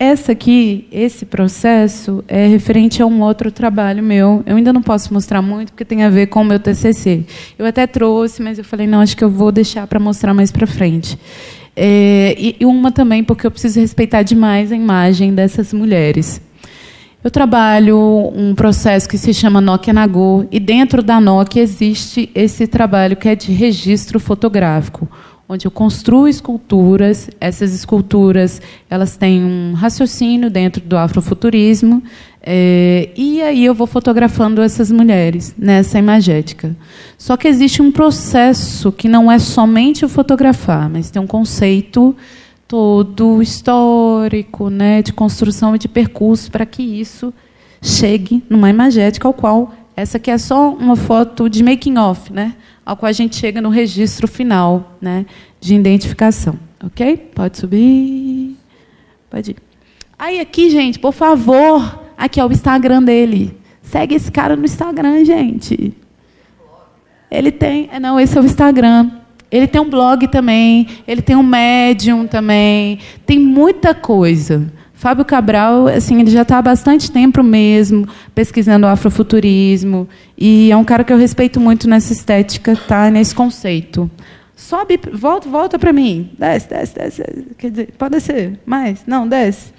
Essa aqui, esse processo, é referente a um outro trabalho meu. Eu ainda não posso mostrar muito, porque tem a ver com o meu TCC. Eu até trouxe, mas eu falei, não, acho que eu vou deixar para mostrar mais para frente. E uma também, porque eu preciso respeitar demais a imagem dessas mulheres. Eu trabalho um processo que se chama Nokia Nagô, e dentro da Nokia existe esse trabalho que é de registro fotográfico, onde eu construo esculturas. Essas esculturas elas têm um raciocínio dentro do afrofuturismo, e aí eu vou fotografando essas mulheres nessa imagética. Só que existe um processo que não é somente o fotografar, mas tem um conceito todo histórico, né, de construção e de percurso para que isso chegue numa imagética ao qual essa aqui é só uma foto de making of, né, ao qual a gente chega no registro final, né, de identificação, ok? Pode subir, pode ir. Aí aqui, gente, por favor, aqui é o Instagram dele. Segue esse cara no Instagram, gente. Ele tem, não, esse é o Instagram. Ele tem um blog também, ele tem um Medium também, tem muita coisa. Fábio Cabral, assim, ele já está há bastante tempo mesmo pesquisando o afrofuturismo, e é um cara que eu respeito muito nessa estética, tá? Nesse conceito. Sobe, volta para mim. Desce. Quer dizer, pode descer. Mais? Não, desce.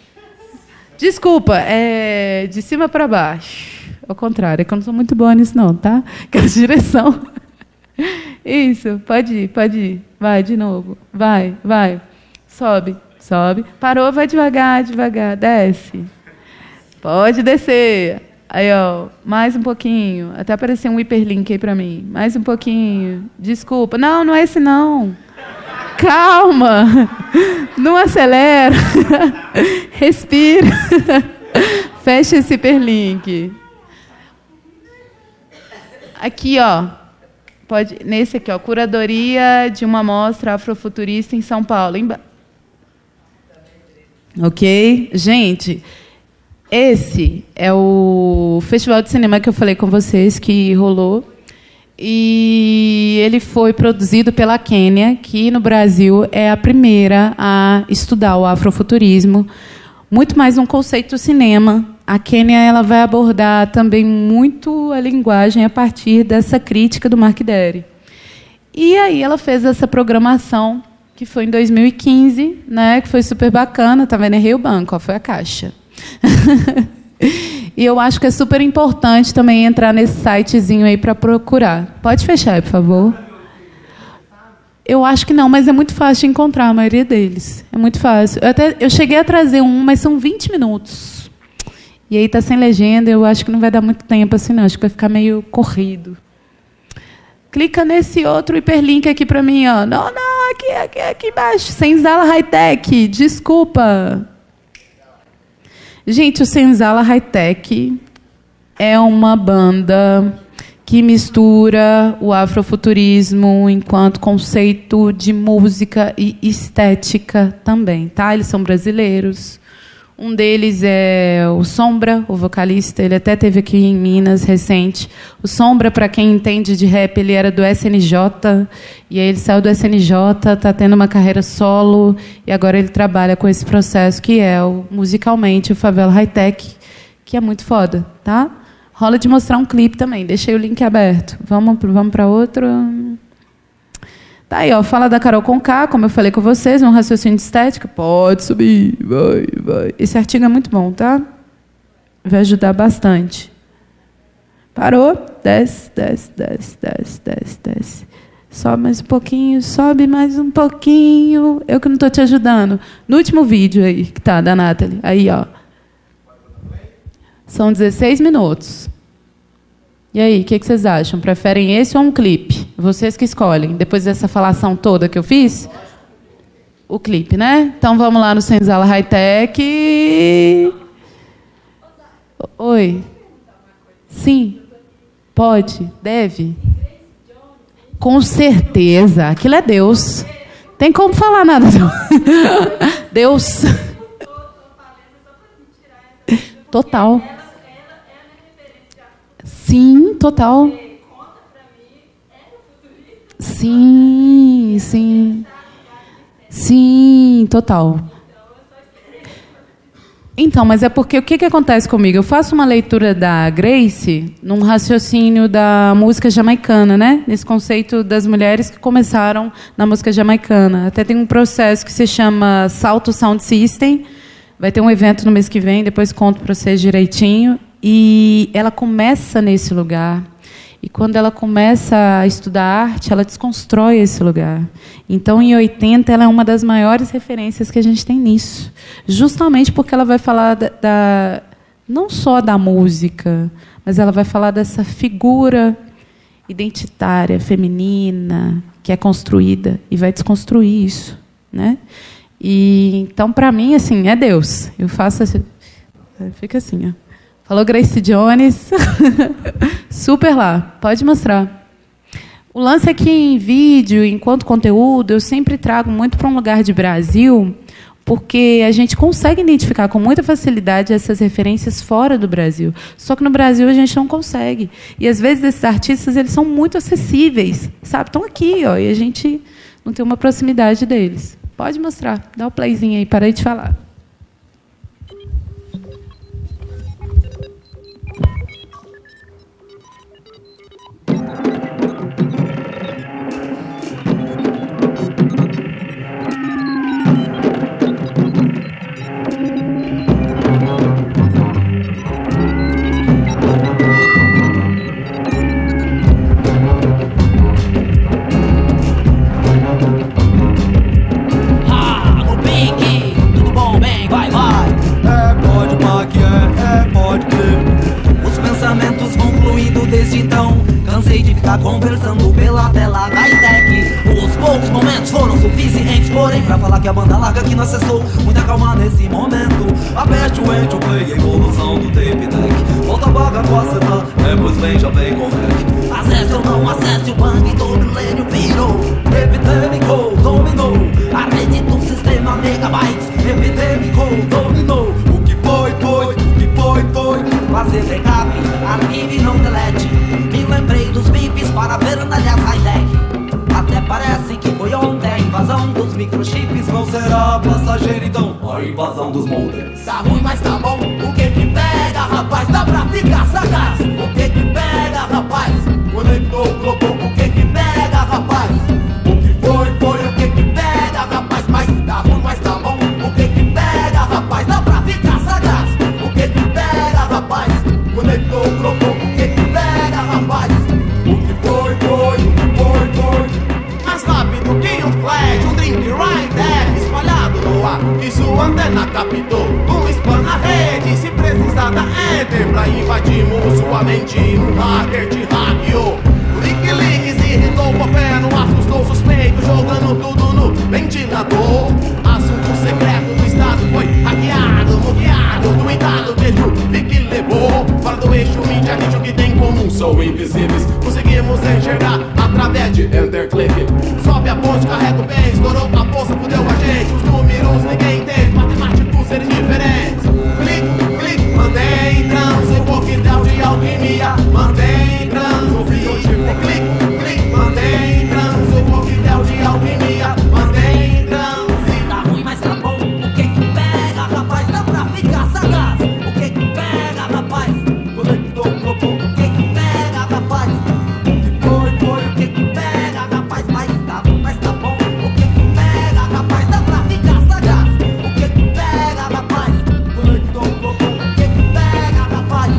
Desculpa, é de cima para baixo. Ao contrário, é que eu não sou muito boa nisso, não, tá? Que é a direção. Isso, pode ir. Vai, de novo. Vai. Sobe. Parou, vai devagar. Desce. Pode descer. Aí, ó, mais um pouquinho. Até apareceu um hiperlink aí para mim. Mais um pouquinho. Desculpa. Não é esse, não. Calma. Não acelera. Respira. Fecha esse hiperlink. Aqui, ó. Nesse aqui, ó, curadoria de uma mostra afrofuturista em São Paulo. Ok? Gente, esse é o festival de cinema que eu falei com vocês, que rolou. E ele foi produzido pela Quênia, que no Brasil é a primeira a estudar o afrofuturismo. Muito mais um conceito do cinema. A Quênia ela vai abordar também muito a linguagem a partir dessa crítica do Mark Derry. E aí ela fez essa programação, que foi em 2015, né, que foi super bacana. Tá vendo? Errei o banco, ó, foi a caixa. E eu acho que é super importante também entrar nesse sitezinho aí para procurar. Pode fechar, por favor. Eu acho que não, mas é muito fácil de encontrar a maioria deles. É muito fácil. Eu cheguei a trazer um, mas são 20 minutos. E aí tá sem legenda, eu acho que não vai dar muito tempo assim, não. Acho que vai ficar meio corrido. Clica nesse outro hiperlink aqui para mim, ó. Não, aqui embaixo. Senzala Hightech, desculpa. Gente, o Senzala Hightech é uma banda que mistura o afrofuturismo enquanto conceito de música e estética também, tá? Eles são brasileiros. Um deles é o Sombra, o vocalista. Ele até teve aqui em Minas recente. O Sombra, para quem entende de rap, ele era do SNJ. E aí ele saiu do SNJ, está tendo uma carreira solo. E agora ele trabalha com esse processo que é, musicalmente, o Favela Hightech, que é muito foda, tá? Rola de mostrar um clipe também. Deixei o link aberto. Vamos para outro. Tá aí, ó. Fala da Carol Conká, como eu falei com vocês, um raciocínio de estética. Pode subir, vai. Esse artigo é muito bom, tá? Vai ajudar bastante. Parou? Desce. Sobe mais um pouquinho, sobe mais um pouquinho. Eu que não estou te ajudando. No último vídeo aí, que tá, da Nathalie. Aí, ó. São 16 minutos. E aí, o que vocês acham? Preferem esse ou um clipe? Vocês que escolhem. Depois dessa falação toda que eu fiz? O clipe, né? Então, vamos lá no Senzala Hightech. Oi. Sim. Pode. Deve. Com certeza. Aquilo é Deus. Tem como falar nada. Deus. Total. Sim, total. Sim, total. Então, mas é porque o que acontece comigo? Eu faço uma leitura da Grace num raciocínio da música jamaicana, né? Nesse conceito das mulheres que começaram na música jamaicana. Até tem um processo que se chama Salto Sound System. Vai ter um evento no mês que vem, depois conto para vocês direitinho. E ela começa nesse lugar. E quando ela começa a estudar arte, ela desconstrói esse lugar. Então, em 80, ela é uma das maiores referências que a gente tem nisso. Justamente porque ela vai falar não só da música, mas ela vai falar dessa figura identitária, feminina, que é construída, e vai desconstruir isso, né? E, então, para mim, assim, é Deus. Eu faço assim, fica assim, ó. Falou Grace Jones. Super lá. Pode mostrar. O lance aqui em vídeo, enquanto conteúdo, eu sempre trago muito para um lugar de Brasil, porque a gente consegue identificar com muita facilidade essas referências fora do Brasil. Só que no Brasil a gente não consegue. E, às vezes, esses artistas eles são muito acessíveis. Sabe? Estão aqui, ó, e a gente não tem uma proximidade deles. Pode mostrar. Dá o playzinho aí. Parei de falar. Conversando pela tela high-tech. Os poucos momentos foram suficientes, porém, pra falar que a banda larga que não acessou muita calma nesse momento. A peste, o ente, o play, a evolução do tape deck. Volta a vaga com a cena, depois vem, já vem com rec. Acesse ou não acesse, o bang do milênio virou epidêmico, dominou a rede do sistema megabytes. Epidêmico, dominou. O que foi, fazer backup, arquive e não delete. Me lembrei dos bips para ver aliás high-tech. Até parece que foi ontem a invasão dos microchips. Não será passageiro então a invasão dos modems. Tá ruim, mas tá bom. O que pega, rapaz? Dá pra ficar sagaz. O que pega, rapaz? Conectou, colocou. O que pega, rapaz? O que foi, o que pega, rapaz? Mas tá ruim, mas tá bom. O que pega, rapaz? Dá pra ficar sagaz. O que pega, rapaz? Conectou, colocou. O que pega, rapaz? O que foi, mais rápido que que sua antena captou. Um spam na rede, se precisar da Enter pra invadirmos sua mente, um hacker te hackeou. Wikileaks irritou o governo, assustou o suspeito, jogando tudo no ventilador. Assunto secreto do estado foi hackeado, bloqueado, tweetado, beijo, vi que levou. Fora do eixo mídia, o que tem em comum são invisíveis. Conseguimos enxergar através de Enter Click. Sobe a ponte, carrega o bem, estourou a bolsa, fudeu a gente. Os números ninguém entende, matemáticos seres diferentes. Clique, clique, mantém trans, um coquetel de alquimia. Mantém trans, um biotipo. Clique, clique, mantém trans, um coquetel de alquimia. Mantém trans. Se tá ruim, mas tá bom. O que que pega, rapaz? Dá pra ficar sagaz. O que que pega, rapaz? O que que pega, rapaz? O que que pega, rapaz? Mas tá bom. O que que pega, rapaz? Dá pra ficar sagaz. O que que pega, rapaz? O que que pega, rapaz?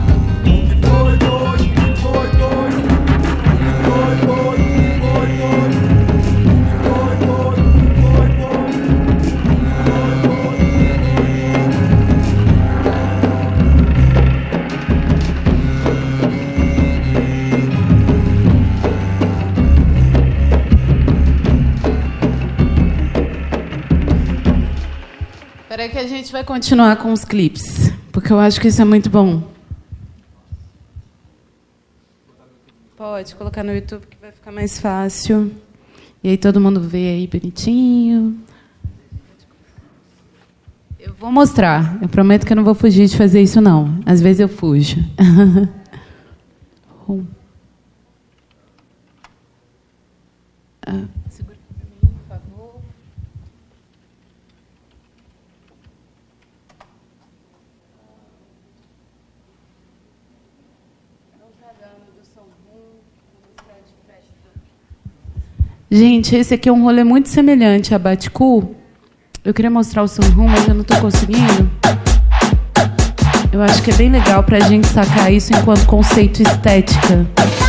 Espera aí que a gente vai continuar com os clipes, porque eu acho que isso é muito bom. Pode colocar no YouTube que vai ficar mais fácil. E aí todo mundo vê aí bonitinho. Eu vou mostrar. Eu prometo que eu não vou fugir de fazer isso, não. Às vezes eu fujo. Segura para mim, por favor. Gente, esse aqui é um rolê muito semelhante a Baticu. Eu queria mostrar o Sunroom, mas eu não estou conseguindo. Eu acho que é bem legal para a gente sacar isso enquanto conceito estética. Aqui.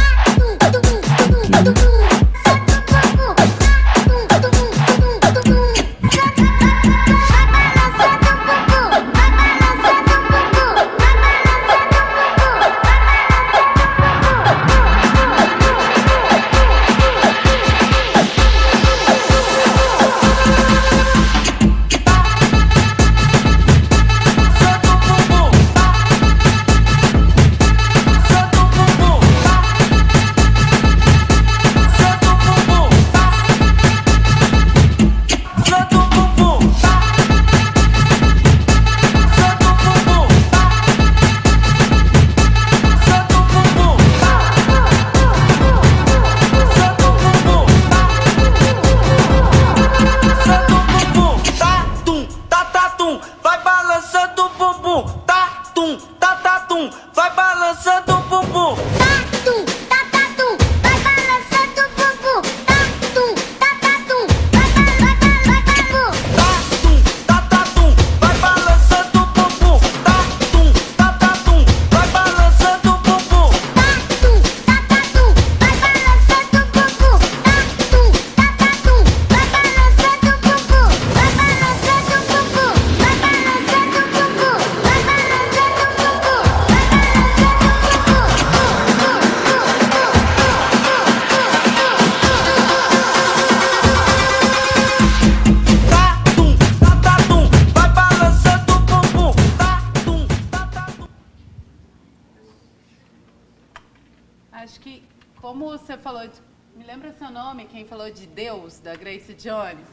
Da Grace Jones.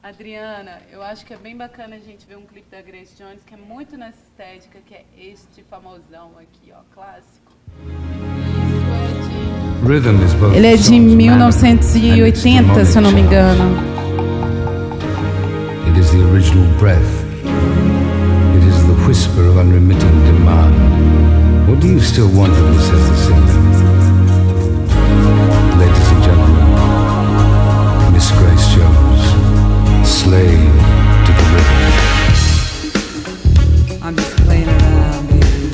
Adriana, eu acho que é bem bacana a gente ver um clipe da Grace Jones que é muito nessa estética, que é este famosão aqui, ó, clássico. Ele é de 1980, se eu não me engano. It is the original breath. It is the whisper of unremitting demand. What do you still want of me, says the singer? Ladies and gentlemen, Miss Grace Jones, slave to the rhythm. I'm just playing around, baby.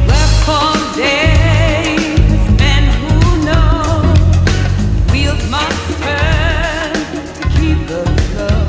Left for days, men who know wheels must turn to keep the flow.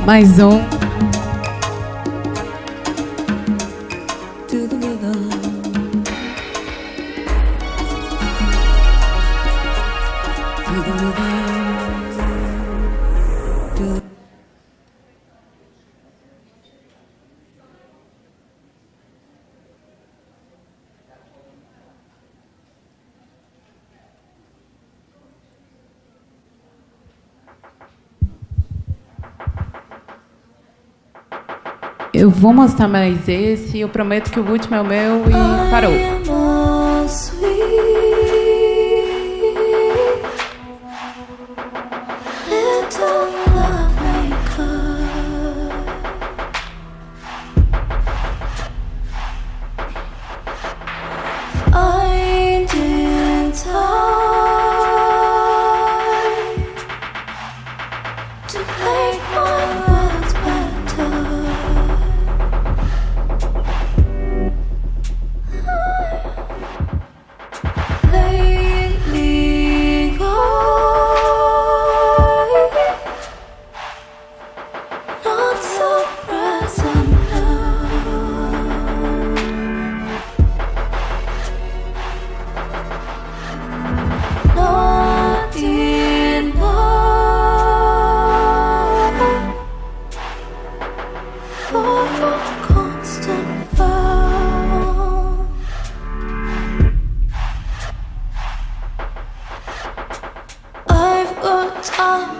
Mais um. To the rhythm. To the rhythm. To Eu vou mostrar mais esse. Eu prometo que o último é o meu e parou.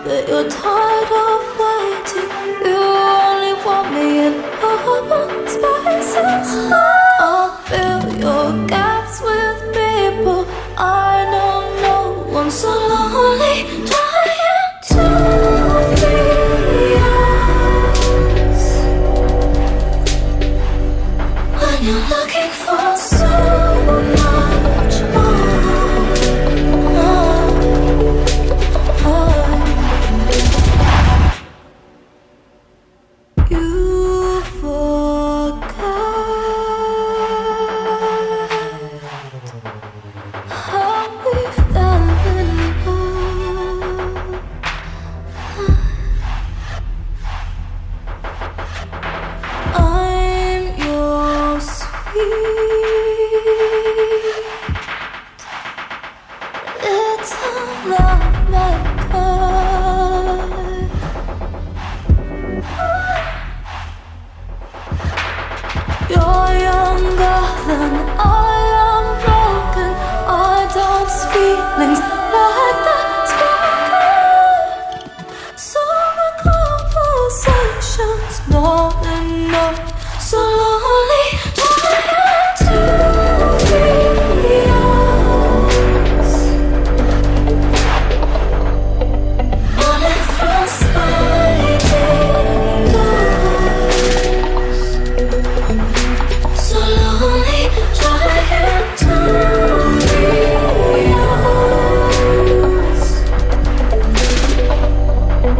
But you're tired of waiting. You only want me in open spaces. I'll fill your gaps with people. I know no one's so lonely. Trying to be yours when you're looking for so much more. You're younger than I am, broken. I dance feelings like that spoken. So the conversation's not enough. So lonely, trying to be yours. Running through sliding doors. So lonely, trying to be yours.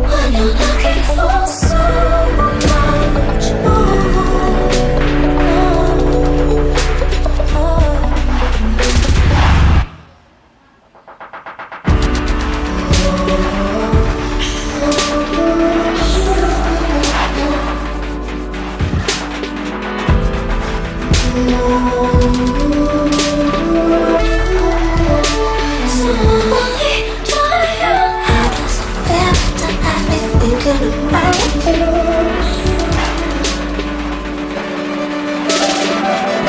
When you're looking for so much more. So lonely, trying. How does it feel to have me thinking about you?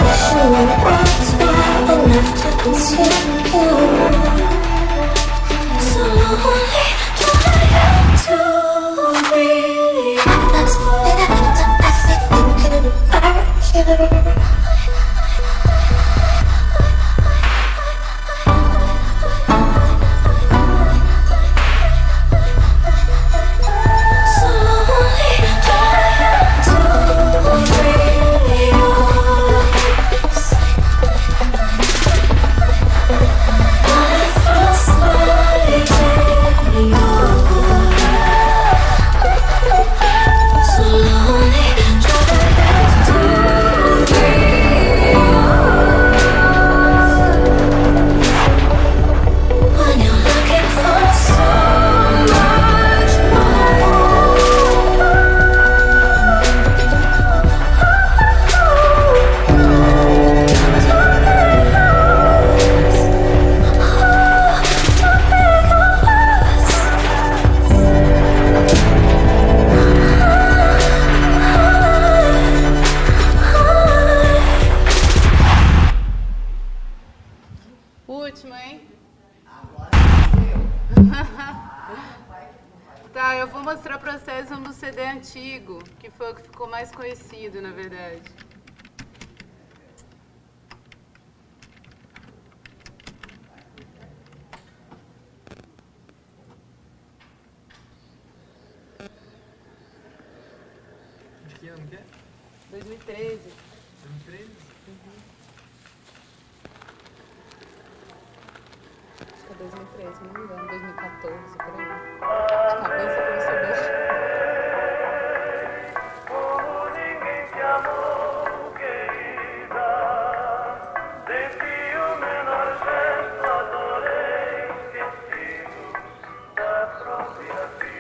Wishing the words were enough to consume you. So lonely, trying to breathe. How does it feel to have me thinking about you? So lonely, trying to eu vou mostrar para vocês um do CD antigo, que foi o que ficou mais conhecido, na verdade. Que ano que é? 2013. 2013? Acho que é 2013, se não me engano, 2014, por aí. De cabeça pra você deixar. Como ninguém te amou, querida, desde o menor gesto adorei, esquecido da própria vida.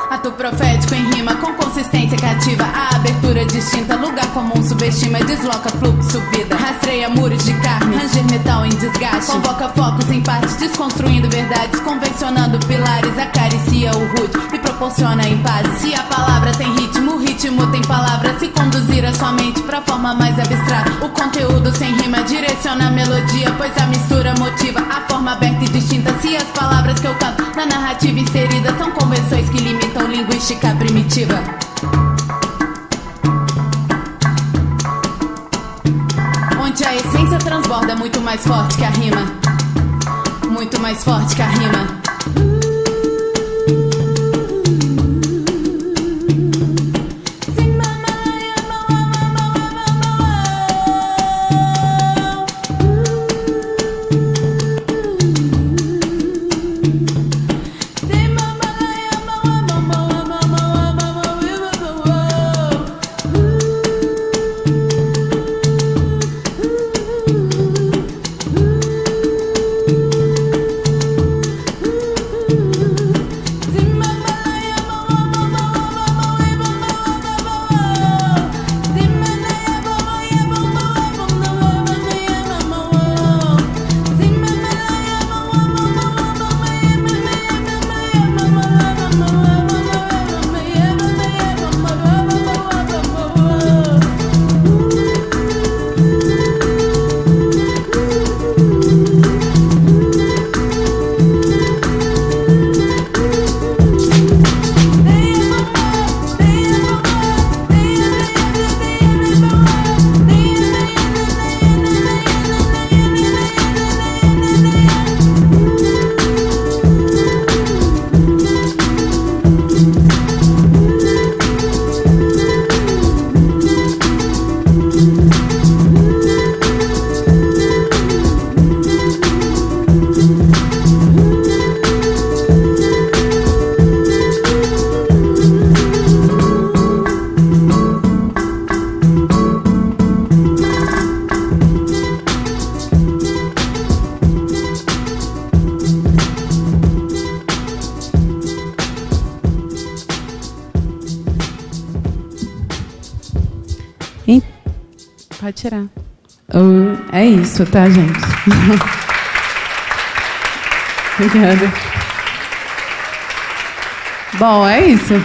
Ato profético em rima com consistência cativa. A abertura distinta, lugar comum subestima, desloca fluxo, vida. Rastreia muros de carne, ranger metal em desgaste. Convoca focos em parte, desconstruindo verdades, convencionando pilares. Acaricia o rude e proporciona empate. Se a palavra tem ritmo, o ritmo tem palavra. Se conduzir a sua mente pra forma mais abstrata, o conteúdo sem rima direciona a melodia, pois a mistura motiva a forma aberta e distinta. Se as palavras que eu canto na narrativa inserida são convenções que limitam linguística primitiva. Onde a essência transborda muito mais forte que a rima. Muito mais forte que a rima. Pode tirar. É isso, tá, gente? Obrigada. Bom, é isso.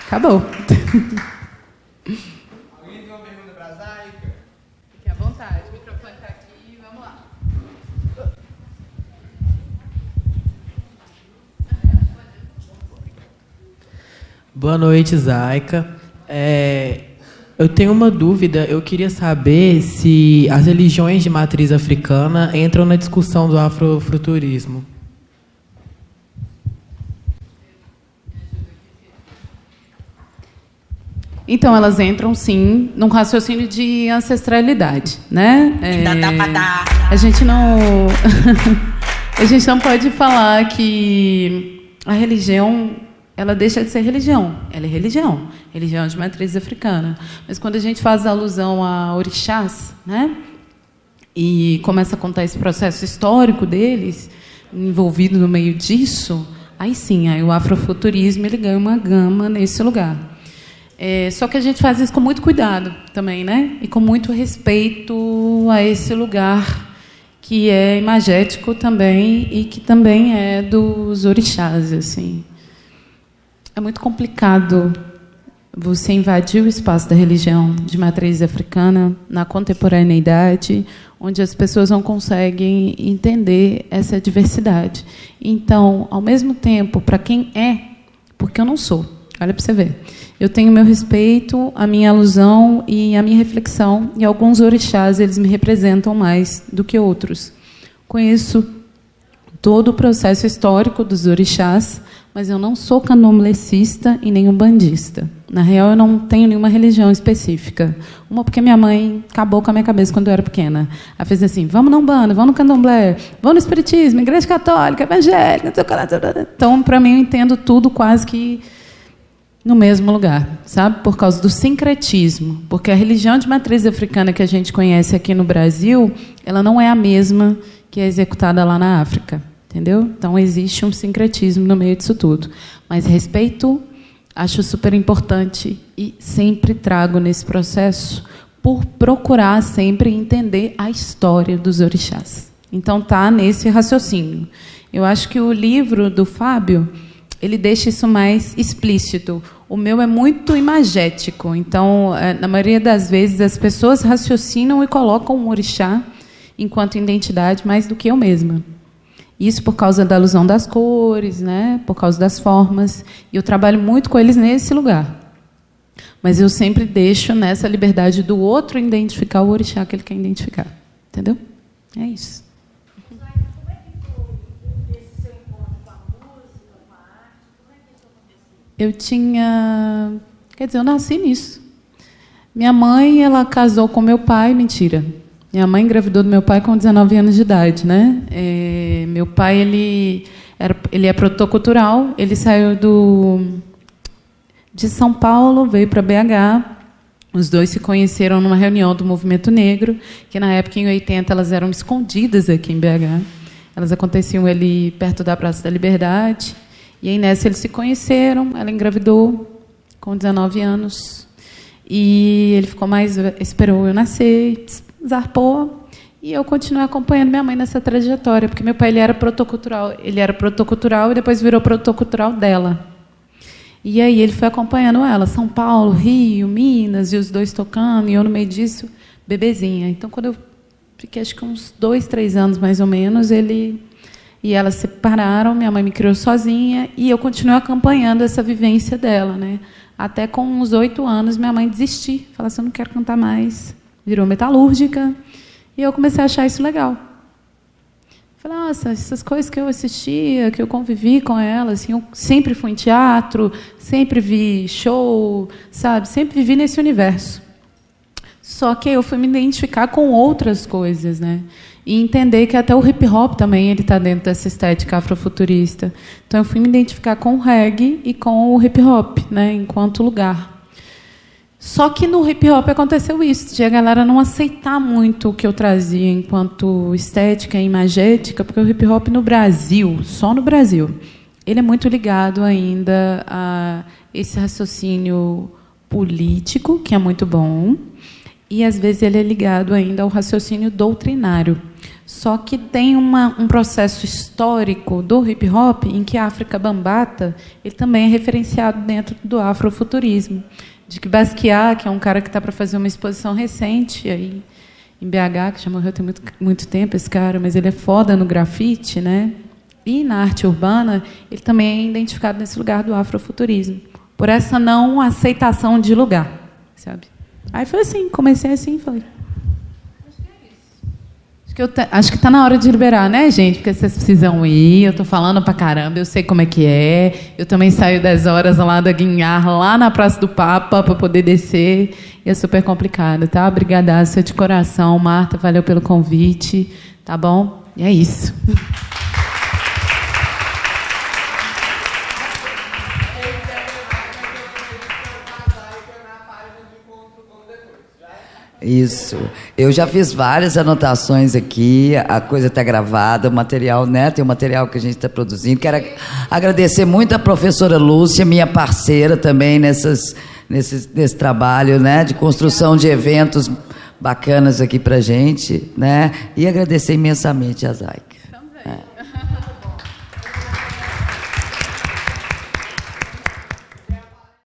Acabou. Alguém tem uma pergunta para a Zaica? Fique à vontade. O microfone está aqui. Vamos lá. Boa noite, Zaica. Eu tenho uma dúvida. Eu queria saber se as religiões de matriz africana entram na discussão do afrofuturismo. Então, elas entram, sim, num raciocínio de ancestralidade, né? A gente não... a gente não pode falar que a religião... ela deixa de ser religião. Ela é religião. Religião de matriz africana. Mas quando a gente faz alusão a orixás, né? E começa a contar esse processo histórico deles, envolvido no meio disso, aí sim, aí o afrofuturismo ele ganha uma gama nesse lugar. Só que a gente faz isso com muito cuidado também, né? E com muito respeito a esse lugar que é imagético também e que também é dos orixás, assim. É muito complicado você invadiu o espaço da religião de matriz africana na contemporaneidade, onde as pessoas não conseguem entender essa diversidade. Então, ao mesmo tempo, para quem é, porque eu não sou, olha para você ver, eu tenho meu respeito, a minha alusão e a minha reflexão, e alguns orixás eles me representam mais do que outros. Conheço todo o processo histórico dos orixás, mas eu não sou candomblessista e nem umbandista. Na real, eu não tenho nenhuma religião específica. Uma porque minha mãe acabou com a minha cabeça quando eu era pequena. Ela fez assim, vamos na Umbanda, vamos no candomblé, vamos no espiritismo, igreja católica, evangélica, não sei o que lá. Então, para mim, eu entendo tudo quase que no mesmo lugar, sabe? Por causa do sincretismo. Porque a religião de matriz africana que a gente conhece aqui no Brasil, ela não é a mesma que é executada lá na África. Entendeu? Então, existe um sincretismo no meio disso tudo. Mas respeito, acho super importante e sempre trago nesse processo por procurar sempre entender a história dos orixás. Então, tá nesse raciocínio. Eu acho que o livro do Fábio, ele deixa isso mais explícito. O meu é muito imagético. Então, na maioria das vezes, as pessoas raciocinam e colocam um orixá enquanto identidade mais do que eu mesma. Isso por causa da alusão das cores, né? Por causa das formas. E eu trabalho muito com eles nesse lugar. Mas eu sempre deixo nessa liberdade do outro identificar o orixá que ele quer identificar. Entendeu? É isso. Como é que foi esse seu encontro com a música, com a arte? Como é que isso aconteceu? Eu tinha... Quer dizer, eu nasci nisso. Minha mãe, ela casou com meu pai, mentira. Minha mãe engravidou do meu pai com 19 anos de idade, né? Meu pai, ele é produtor cultural, ele saiu de São Paulo, veio para BH, os dois se conheceram numa reunião do Movimento Negro, que na época, em 80, elas eram escondidas aqui em BH. Elas aconteciam ali perto da Praça da Liberdade, e aí nessa eles se conheceram, ela engravidou com 19 anos, e ele ficou mais, esperou eu nascer, zarpou, e eu continuei acompanhando minha mãe nessa trajetória, porque meu pai ele era produtor cultural e depois virou produtor cultural dela. E aí ele foi acompanhando ela, São Paulo, Rio, Minas, e os dois tocando, e eu no meio disso, bebezinha. Então, quando eu fiquei, acho que uns 2, 3 anos, mais ou menos, ele e ela se separaram, minha mãe me criou sozinha, e eu continuei acompanhando essa vivência dela, né? Até com uns 8 anos, minha mãe desistiu, falou assim, eu não quero cantar mais. Virou metalúrgica, e eu comecei a achar isso legal. Falei, nossa, essas coisas que eu assistia, que eu convivi com ela, assim, eu sempre fui em teatro, sempre vi show, sabe? Sempre vivi nesse universo. Só que eu fui me identificar com outras coisas, né? E entender que até o hip-hop também ele está dentro dessa estética afrofuturista. Então, eu fui me identificar com o reggae e com o hip-hop, né? Enquanto lugar. Só que no hip-hop aconteceu isso, de a galera não aceitar muito o que eu trazia enquanto estética e imagética, porque o hip-hop no Brasil, só no Brasil, ele é muito ligado ainda a esse raciocínio político, que é muito bom, e, às vezes, ele é ligado ainda ao raciocínio doutrinário. Só que tem um processo histórico do hip-hop em que a África Bambata ele também é referenciado dentro do afrofuturismo. De que Basquiat, que é um cara que está para fazer uma exposição recente aí em BH, que já morreu tem muito tempo, esse cara, mas ele é foda no grafite, né? E na arte urbana, ele também é identificado nesse lugar do afrofuturismo, por essa não aceitação de lugar, sabe? Aí foi assim, comecei assim, falei... Acho que está na hora de liberar, né, gente? Porque vocês precisam ir, eu estou falando pra caramba, eu sei como é que é. Eu também saio 10 horas lá da Guinhar, lá na Praça do Papa, para poder descer. E é super complicado, tá? Obrigadaça de coração, Marta, valeu pelo convite, tá bom? E é isso. Isso. Eu já fiz várias anotações aqui, a coisa está gravada, o material, né? Tem o material que a gente está produzindo. Quero agradecer muito a professora Lúcia, minha parceira também nesse trabalho, né? De construção de eventos bacanas aqui para a gente, né? E agradecer imensamente a Zaica.